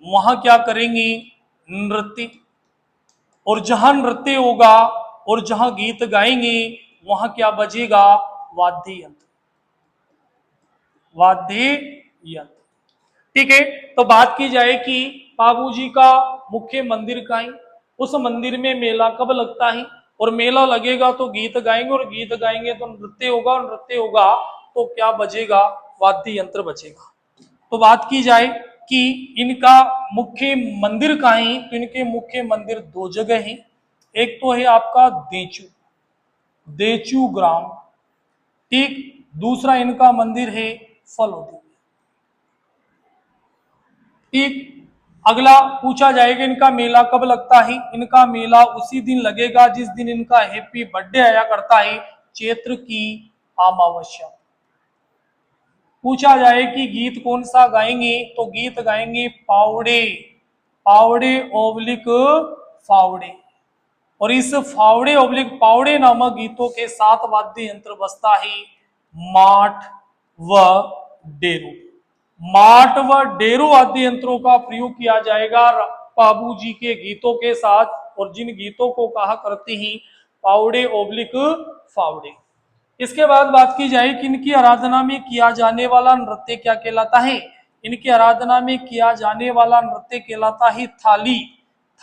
वहां क्या करेंगी, नृत्य, और जहां नृत्य होगा और जहां गीत गाएंगे वहां क्या बजेगा, वाद्य यंत्र, वाद्य यंत्र। ठीक है, तो बात की जाए कि बाबूजी का मुख्य मंदिर का है, उस मंदिर में मेला कब लगता है, और मेला लगेगा तो गीत गाएंगे, और गीत गाएंगे तो नृत्य होगा, और नृत्य होगा तो क्या बजेगा, वाद्य यंत्र बजेगा। तो बात की जाए कि इनका मुख्य मंदिर कहाँ है, तो इनके मुख्य मंदिर दो जगह हैं। एक तो है आपका देचू, देचू ग्राम, ठीक, दूसरा इनका मंदिर है फलोदी। ठीक, अगला पूछा जाएगा इनका मेला कब लगता है, इनका मेला उसी दिन लगेगा जिस दिन इनका हैप्पी बर्थडे आया करता है, चैत्र की अमावस्या। पूछा जाए कि गीत कौन सा गाएंगे, तो गीत गाएंगे पावड़े, पावड़े ओब्लिक फावड़े, और इस फावड़े ओब्लिक पावड़े नामक गीतों के साथ वाद्य यंत्र बजता है माठ व डेरू। माठ व डेरू वाद्य यंत्रों का प्रयोग किया जाएगा बाबू जी के गीतों के साथ, और जिन गीतों को कहा करते हैं पावड़े ओब्लिक फावड़े। इसके बाद बात की जाए कि इनकी आराधना में किया जाने वाला नृत्य क्या कहलाता है, इनकी आराधना में किया जाने वाला नृत्य कहलाता है थाली,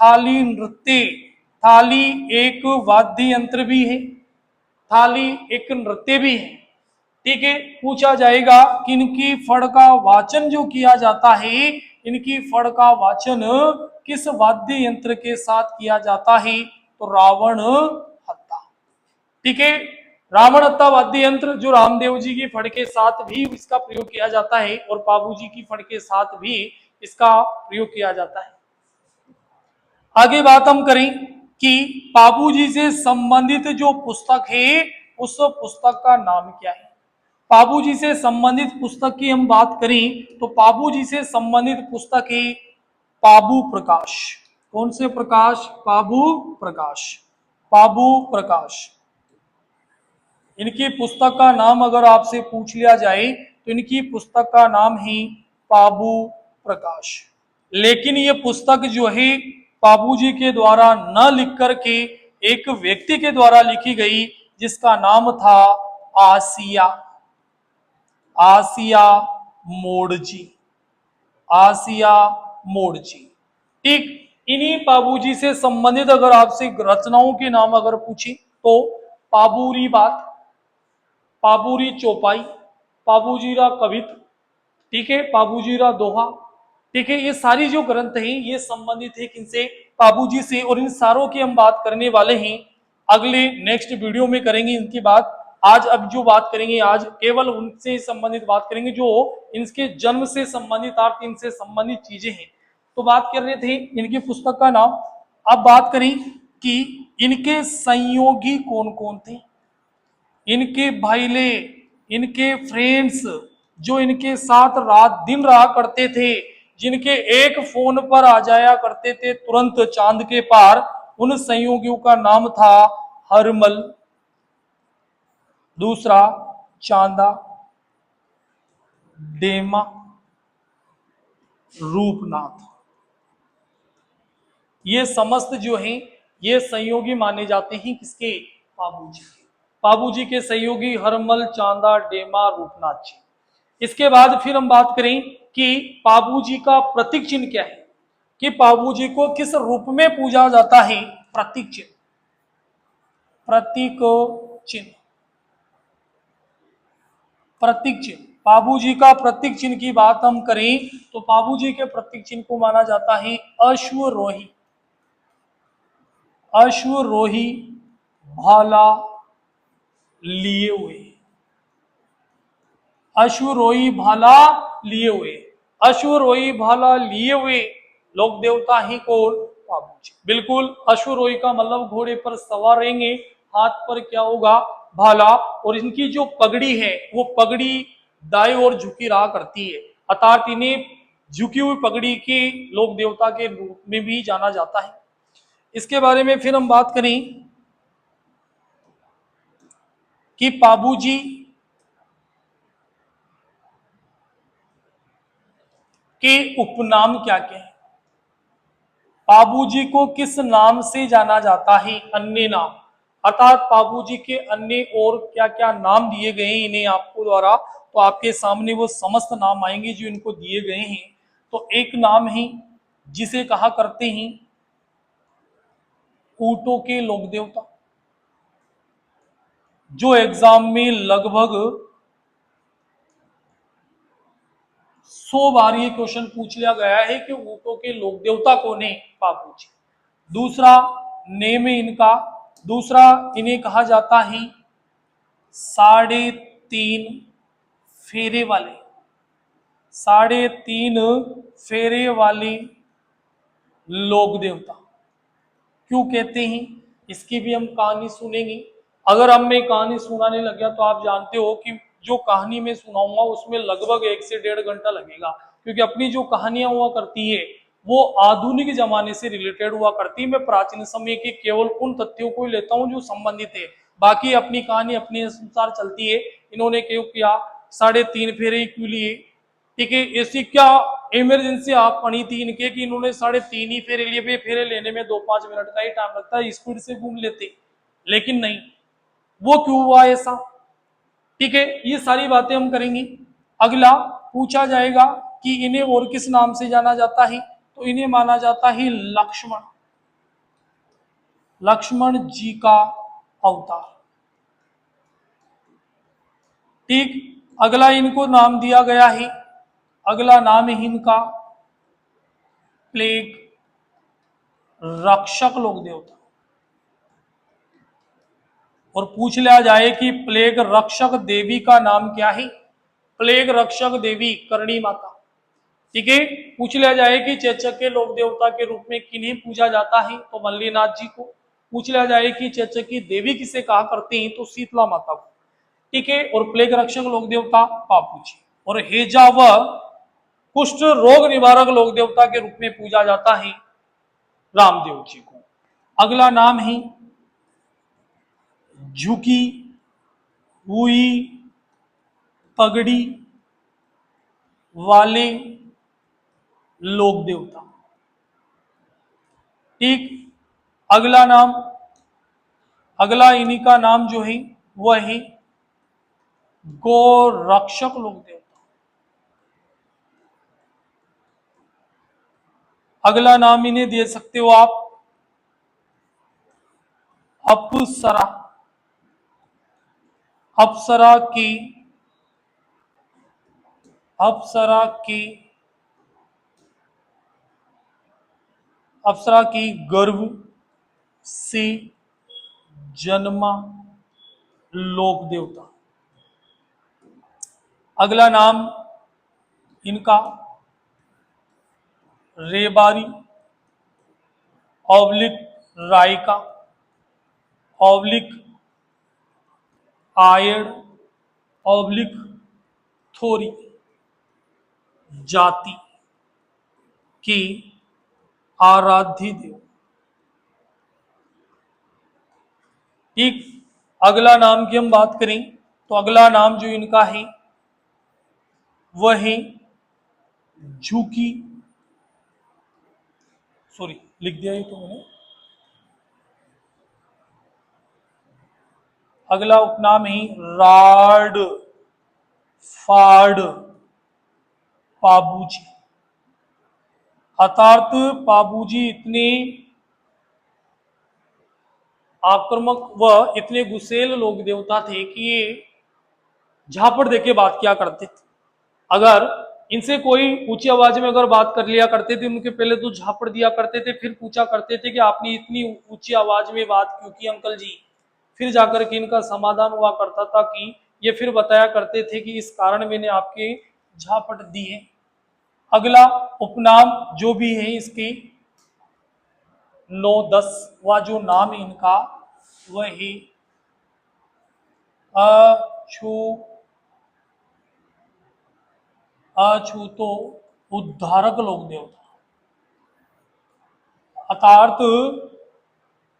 थाली नृत्य। थाली एक वाद्य यंत्र भी है, थाली एक नृत्य भी है। ठीक है, पूछा जाएगा कि इनकी फड़ का वाचन जो किया जाता है, इनकी फड़ का वाचन किस वाद्य यंत्र के साथ किया जाता है, तो रावण हत्ता। ठीक है, रावण हत्ता वाद्य यंत्र जो रामदेव जी की फड़ के साथ भी इसका प्रयोग किया जाता है, और बाबू जी की फड़ के साथ भी इसका प्रयोग किया जाता है। आगे बात हम करें कि बाबूजी से संबंधित जो पुस्तक है उस पुस्तक का नाम क्या है। बाबूजी से संबंधित पुस्तक की हम बात करें तो बाबूजी से संबंधित पुस्तक है बाबू प्रकाश। कौन से प्रकाश, बाबू प्रकाश, बाबू प्रकाश। इनकी पुस्तक का नाम अगर आपसे पूछ लिया जाए तो इनकी पुस्तक का नाम है बाबू प्रकाश। लेकिन ये पुस्तक जो है बाबूजी के द्वारा न लिख करके एक व्यक्ति के द्वारा लिखी गई जिसका नाम था आसिया, आसिया मोड़जी, आसिया मोड़जी। ठीक, इन्हीं बाबूजी से संबंधित अगर आपसे रचनाओं के नाम अगर पूछे तो पाबूरी बात, पाबूरी चौपाई, पाबूजीरा कवित, ठीक है, पाबूजीरा दोहा। ठीक है, ये सारी जो ग्रंथ हैं ये संबंधित है किनसे, बाबूजी से, और इन सारों की हम बात करने वाले हैं अगले नेक्स्ट वीडियो में करेंगे इनकी बात। आज अब जो बात करेंगे आज केवल उनसे संबंधित बात करेंगे जो इनके जन्म से संबंधित अर्थ इनसे संबंधित चीजें हैं। तो बात कर रहे थे इनकी पुस्तक का नाम। अब बात करें कि इनके संयोगी कौन कौन थे, इनके भाईले, इनके फ्रेंड्स जो इनके साथ रात दिन रहा करते थे, जिनके एक फोन पर आ जाया करते थे तुरंत चांद के पार, उन संयोगियों का नाम था हरमल, दूसरा चांदा, डेमा, रूपनाथ। ये समस्त जो हैं ये संयोगी माने जाते हैं किसके, बाबूजी के। बाबूजी के सहयोगी हरमल, चांदा, डेमा, रूपनाथ जी। इसके बाद फिर हम बात करें कि बाबूजी का प्रतीक चिन्ह क्या है, कि बाबूजी को किस रूप में पूजा जाता है, प्रतीक चिन्ह, प्रतीक चिन्ह, प्रतीक चिन्ह। बाबूजी का प्रतीक चिन्ह की बात हम करें तो बाबूजी के प्रतीक चिन्ह को माना जाता है अश्वरोही, अश्वरोही भाला लिए हुए, अश्वरोही भाला लिए हुए, अश्वरोही भाला लिए हुए लोक देवता ही कौन, बाबूजी। बिल्कुल, अश्वरोही का मतलब घोड़े पर सवार रहेंगे, हाथ पर क्या होगा, भाला, और इनकी जो पगड़ी है वो पगड़ी दाएं ओर झुकी रहा करती है। अर्थात इन्हें झुकी हुई पगड़ी के लोक देवता के रूप में भी जाना जाता है। इसके बारे में फिर हम बात करें कि पाबूजी के उपनाम क्या क्या है। पाबूजी को किस नाम से जाना जाता है, अन्य नाम, अर्थात पाबूजी के अन्य और क्या क्या नाम दिए गए हैं इन्हें आपको द्वारा, तो आपके सामने वो समस्त नाम आएंगे जो इनको दिए गए हैं। तो एक नाम है जिसे कहा करते हैं ऊंटों के लोक देवता, जो एग्जाम में लगभग 100 बार ये क्वेश्चन पूछ लिया गया है कि ऊंटों के लोक देवता कौन है, पाबूजी। दूसरा नेम है इनका, दूसरा इन्हें कहा जाता है 3.5 फेरे वाले, 3.5 फेरे वाले लोक देवता। क्यों कहते हैं इसकी भी हम कहानी सुनेंगे। अगर अब मैं कहानी सुनाने लग गया तो आप जानते हो कि जो कहानी मैं सुनाऊंगा उसमें लगभग 1 से 1.5 घंटा लगेगा, क्योंकि अपनी जो कहानियां हुआ करती है वो आधुनिक जमाने से रिलेटेड हुआ करती है। मैं प्राचीन समय के केवल उन तथ्यों को ही लेता हूं जो संबंधित है, बाकी अपनी कहानी अपने अनुसार चलती है। इन्होंने क्यों किया, 3.5 फेरे क्यों लिए, ठीक है, ऐसी क्या इमरजेंसी आप पड़ी थी इनके कि इन्होंने 3.5 ही फेरे लिए। फेरे लेने में 2-5 मिनट का ही टाइम लगता है, स्पीड से घूम लेते, लेकिन नहीं, वो क्यों हुआ ऐसा, ठीक है, ये सारी बातें हम करेंगे। अगला पूछा जाएगा कि इन्हें और किस नाम से जाना जाता है, तो इन्हें माना जाता है लक्ष्मण, लक्ष्मण जी का अवतार, ठीक। अगला इनको नाम दिया गया है, अगला नाम है इनका प्लेग रक्षक लोक देवता। और पूछ लिया जाए कि प्लेग रक्षक देवी का नाम क्या है, प्लेग रक्षक देवी करणी माता, ठीक है। पूछ लिया जाए कि चेचक के लोक देवता के रूप में किन्हें पूजा जाता है, तो मल्लीनाथ जी को। पूछ लिया जाए कि चेचक की देवी किसे कहा करते हैं, तो शीतला माता को, ठीक है। और प्लेग रक्षक लोक देवता पापू जी। और हेजा व कुष्ठ रोग निवारक लोक देवता के रूप में पूजा जाता है रामदेव जी को। अगला नाम है झुकी हुई पगड़ी वाले लोक देवता, ठीक। अगला नाम, अगला इन्हीं का नाम जो है वह है गोरक्षक लोक देवता। अगला नाम इन्हें दे सकते हो आप अप्सरा, अप्सरा की, अप्सरा की, अप्सरा की गर्भ से जन्मा लोक देवता। अगला नाम इनका Rebari oblique Raika oblique Ayad oblique Thori जाति की आराध्य देव, ठीक। अगला नाम की हम बात करें तो अगला नाम जो इनका है वह है झुकी, सॉरी लिख दिया ये तो मैंने। अगला उपनाम है राड फाड़ पाबूजी, अर्थात पाबूजी इतने आक्रामक व इतने गुस्सेल लोक देवता थे कि ये झापड़ देके बात किया करते थे। अगर इनसे कोई ऊंची आवाज में अगर बात कर लिया करते थे, उनके पहले तो झापड़ दिया करते थे, फिर पूछा करते थे कि आपने इतनी ऊंची आवाज में बात क्यों की अंकल जी। फिर जाकर के इनका समाधान हुआ करता था कि ये फिर बताया करते थे कि इस कारण मैंने आपके झापड़ दी है। अगला उपनाम जो भी है इसके 9-10 वा जो नाम है इनका वह है अछूतो उद्धारक लोक देवता, अर्थात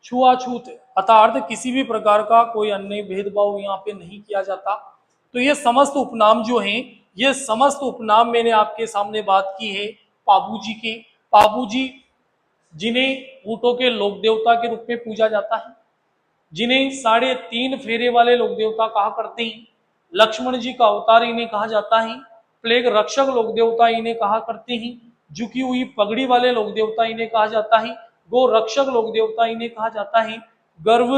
छुआछूत, अर्थात किसी भी प्रकार का कोई अन्य भेदभाव यहाँ पे नहीं किया जाता। तो ये समस्त उपनाम जो हैं, ये समस्त उपनाम मैंने आपके सामने बात की है पाबू जी के। पाबू जी जिन्हें ऊँटों के लोक देवता के रूप में पूजा जाता है, जिन्हें 3.5 फेरे वाले लोक देवता कहा करते हैं, लक्ष्मण जी का अवतार इन्हें कहा जाता है, प्लेग रक्षक लोक देवता इन्हें कहा करते हैं, झुकी हुई पगड़ी वाले लोक देवता इन्हें कहा जाता है, गो रक्षक लोक देवता इन्हें कहा जाता है, गर्भ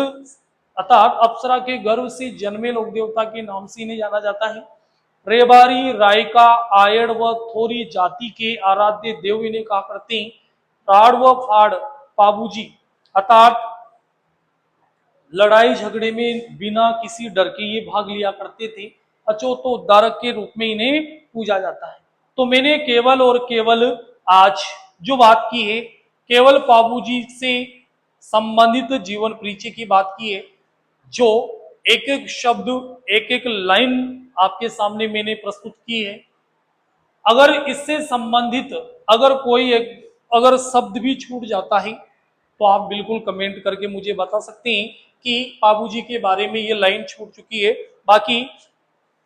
अर्थात अप्सरा के गर्भ से जन्मे लोक देवता के नाम से इन्हें जाना जाता है। रेबारी, रायका, आयड़ व थोरी जाति के आराध्य देव इन्हें कहा करते हैं। राड़ व फाड़ पाबूजी अर्थात लड़ाई झगड़े में बिना किसी डर के ये भाग लिया करते थे, अचोतो उद्धारक के रूप में इन्हें पूजा जाता है। तो मैंने केवल और केवल आज जो बात की है, केवल पाबूजी से संबंधित जीवन परिचय की बात की है, जो एक एक शब्द, एक एक लाइन आपके सामने मैंने प्रस्तुत की है। अगर इससे संबंधित अगर कोई एक अगर शब्द भी छूट जाता है तो आप बिल्कुल कमेंट करके मुझे बता सकते हैं कि बाबूजी के बारे में ये लाइन छूट चुकी है। बाकी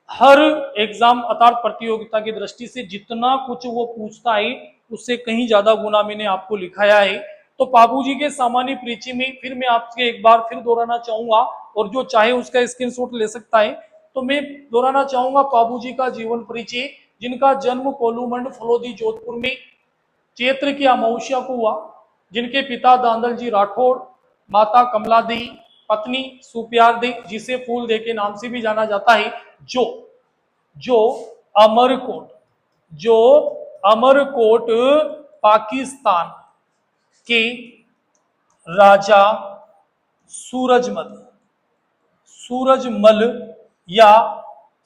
हर एग्जाम अर्थात प्रतियोगिता की दृष्टि से जितना कुछ वो पूछता है उससे कहीं ज्यादा गुना मैंने आपको लिखाया है। तो बाबूजी के सामान्य परिचय में फिर मैं आपसे एक बार फिर दोहराना चाहूंगा, और जो चाहे उसका स्क्रीनशॉट ले सकता है। तो मैं दोहराना चाहूंगा बाबूजी का जीवन परिचय, जिनका जन्म कोलूमंड फलोदी जोधपुर में चैत्र की अमावस्या को हुआ, जिनके पिता दांदल जी राठौड़, माता कमला देवी, पत्नी सुप्यार दे, जिसे फूल दे के नाम से भी जाना जाता है, जो जो अमरकोट जो अमरकोट पाकिस्तान के राजा सूरजमल सूरजमल या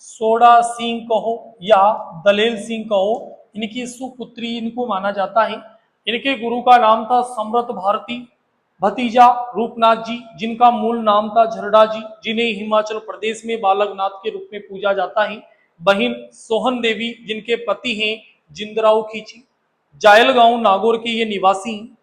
सोडा सिंह कहो या दलेल सिंह कहो, इनकी सुपुत्री इनको माना जाता है। इनके गुरु का नाम था सम्रत भारती। भतीजा रूपनाथ जी, जिनका मूल नाम था झरडा जी, जिन्हें हिमाचल प्रदेश में बालकनाथ के रूप में पूजा जाता है। बहन सोहन देवी, जिनके पति हैं जिंदराव खींची, जायल गांव नागौर के ये निवासी हैं।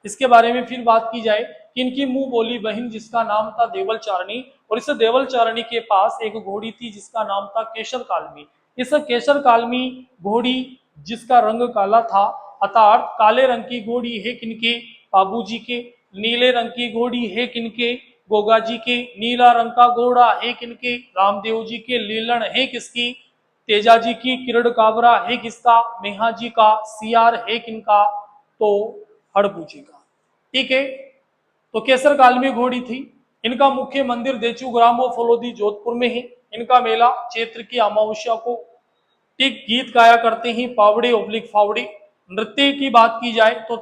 इसके बारे में फिर बात की जाए कि इनकी मुंह बोली बहन जिसका नाम था देवल चारणी, और इस देवल चारणी के पास एक घोड़ी थी जिसका नाम था केशर कालमी। इस केशर कालमी घोड़ी जिसका रंग काला था, अर्थात काले रंग की घोड़ी है किनके, बाबूजी के। नीले रंग की घोड़ी है किनके, गोगा जी के। नीला रंग का घोड़ा है किनके, रामदेव जी के। लीलन है किसकी, तेजा जी की। किरण काबरा है किसका, मेहा जी का। सियार है किनका, तो हड़पू जी का। ठीक है, तो केसर काल में घोड़ी थी। इनका मुख्य मंदिर देचू ग्राम व फलोदी जोधपुर में है। इनका मेला चैत्र की अमावस्या को। ठीक, गीत गाया करते हैं पावड़े ओब्लिक फावड़े। नृत्य की बात की जाए तो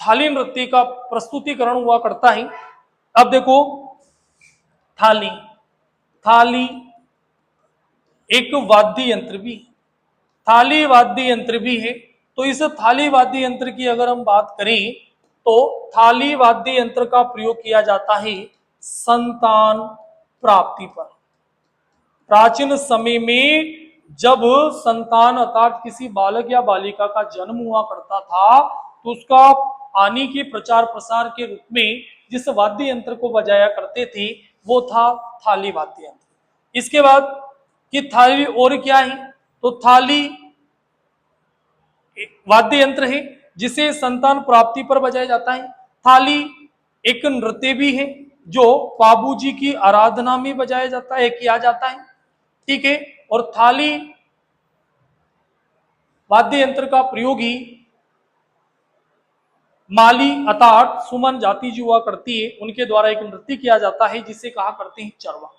थाली नृत्य का प्रस्तुतिकरण हुआ करता है। अब देखो, थाली थाली एक वाद्य यंत्र भी, थाली वाद्य यंत्र भी है। तो इस थाली वाद्य यंत्र की अगर हम बात करें तो थाली वाद्य यंत्र का प्रयोग किया जाता है संतान प्राप्ति पर। प्राचीन समय में जब संतान अर्थात किसी बालक या बालिका का जन्म हुआ करता था, तो उसका आने के प्रचार प्रसार के रूप में जिस वाद्य यंत्र को बजाया करते थे वो था थाली वाद्य यंत्र। इसके बाद कि थाली और क्या है, तो थाली वाद्य यंत्र है जिसे संतान प्राप्ति पर बजाया जाता है। थाली एक नृत्य भी है जो बाबूजी की आराधना में बजाया जाता है, किया जाता है। ठीक है, और थाली वाद्य यंत्र का प्रयोग ही माली अर्थात सुमन जाति जो हुआ करती है उनके द्वारा एक नृत्य किया जाता है जिसे कहा करते हैं चरवा,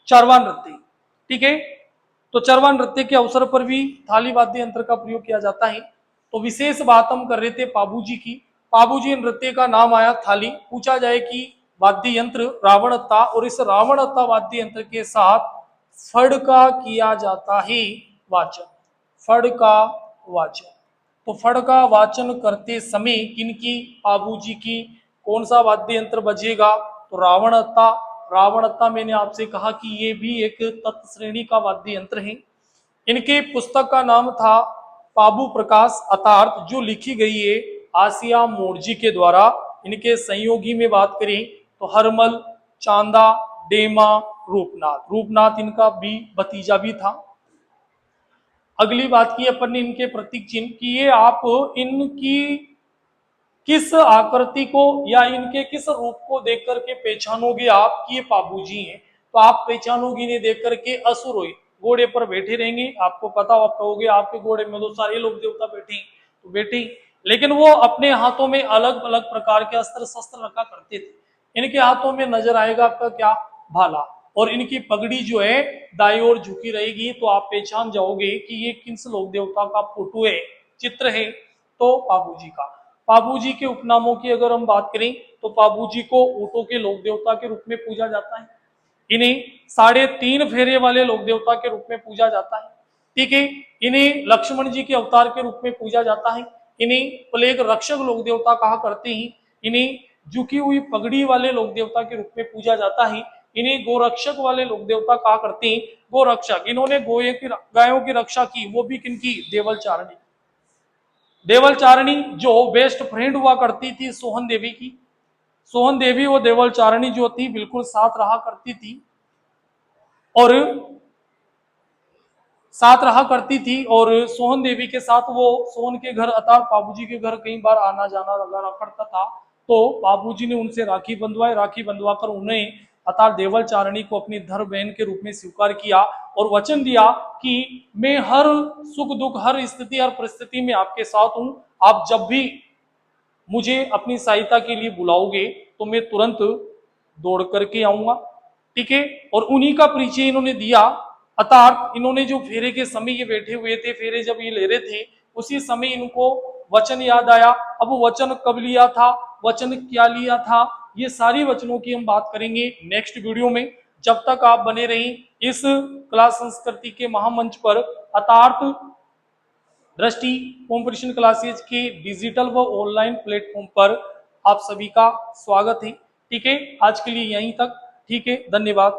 चरवा नृत्य। ठीक है, तो चरवा नृत्य के अवसर पर भी थाली वाद्य यंत्र का प्रयोग किया जाता है। तो विशेष बात हम कर रहे थे पाबूजी की। पाबूजी नृत्य का नाम आया थाली। पूछा जाए कि वाद्य यंत्र रावणत्ता, और इस रावणत्ता वाद्य यंत्र के साथ फड़ का किया जाता है वाचन, फड़ का वाचन। तो फड़ का वाचन करते समय किनकी, बाबूजी की। कौन सा वाद्य यंत्र बजेगा, तो रावणत्ता। रावणत्ता मैंने आपसे कहा कि ये भी एक तत्श्रेणी का वाद्य यंत्र है। इनके पुस्तक का नाम था पाबू प्रकाश अतार्थ, जो लिखी गई है आसिया मोर्जी के द्वारा। इनके संयोगी में बात करें तो हरमल, चांदा, डेमा, रूपनाथ। रूपनाथ इनका भी भतीजा भी था। अगली बात की अपन ने इनके प्रतीक चिन्ह कि ये आप इनकी किस आकृति को या इनके किस रूप को देख करके पहचानोगे आप कि ये पाबूजी हैं। तो आप पहचानोगे इन्हें देख करके असुर घोड़े पर बैठे रहेंगे। आपको पता हो, आप कहोगे आपके घोड़े में तो सारे लोग देवता बैठे हैं, तो बैठे ही, लेकिन वो अपने हाथों में अलग अलग प्रकार के अस्त्र शस्त्र रखा करते थे। इनके हाथों में नजर आएगा आपका क्या, भाला, और इनकी पगड़ी जो है दाई ओर झुकी रहेगी। तो आप पहचान जाओगे कि ये किस लोक देवता का फोटो है, चित्र है, तो पाबूजी का। पाबूजी के उपनामों की अगर हम बात करें तो पाबूजी को ऊंटों के लोक देवता के रूप में पूजा जाता है। इन्हें 3.5 फेरे वाले लोक देवता के रूप में पूजा जाता है। ठीक है, इन्हें लक्ष्मण जी के अवतार के रूप में पूजा जाता है। इन्हें प्लेग रक्षक लोक देवता कहा करते हैं। इन्हें झुकी हुई पगड़ी वाले लोक देवता के रूप में पूजा जाता है। इन्हें गोरक्षक वाले लोक देवता कहा करते हैं। गोरक्षक, इन्होंने गायों की रक्षा की, वो भी किनकी, देवल चारणी। देवल चारणी जो बेस्ट फ्रेंड हुआ करती थी सोहन देवी की। सोहन देवी वो देवल चारणी जो थी बिल्कुल साथ रहा करती थी, और साथ रहा करती थी, और सोहन देवी के साथ वो सोहन के घर अर्थात बाबूजी के घर कई बार आना जाना लगा करता था। तो बाबूजी ने उनसे राखी बंधवाई, राखी बंधवाकर उन्हें अर्थात देवल चारणी को अपनी धर बहन के रूप में स्वीकार किया और वचन दिया कि मैं हर सुख दुख, हर स्थिति, हर परिस्थिति में आपके साथ हूं। आप जब भी मुझे अपनी सहायता के लिए बुलाओगे तो मैं तुरंत दौड़ करके आऊंगा। ठीक है, और उन्हीं का परिचय इन्होंने दिया। अर्थात इन्होंने जो फेरे के समय ये बैठे हुए थे, फेरे जब ये ले रहे थे, उसी समय इनको वचन याद आया। अब वो वचन कब लिया था, वचन क्या लिया था, ये सारी वचनों की हम बात करेंगे नेक्स्ट वीडियो में। जब तक आप बने रहें इस कला संस्कृति के महामंच पर, अर्थात दृष्टि कॉम्पिटिशन क्लासेज के डिजिटल व ऑनलाइन प्लेटफॉर्म पर आप सभी का स्वागत है। ठीक है, आज के लिए यहीं तक। ठीक है, धन्यवाद।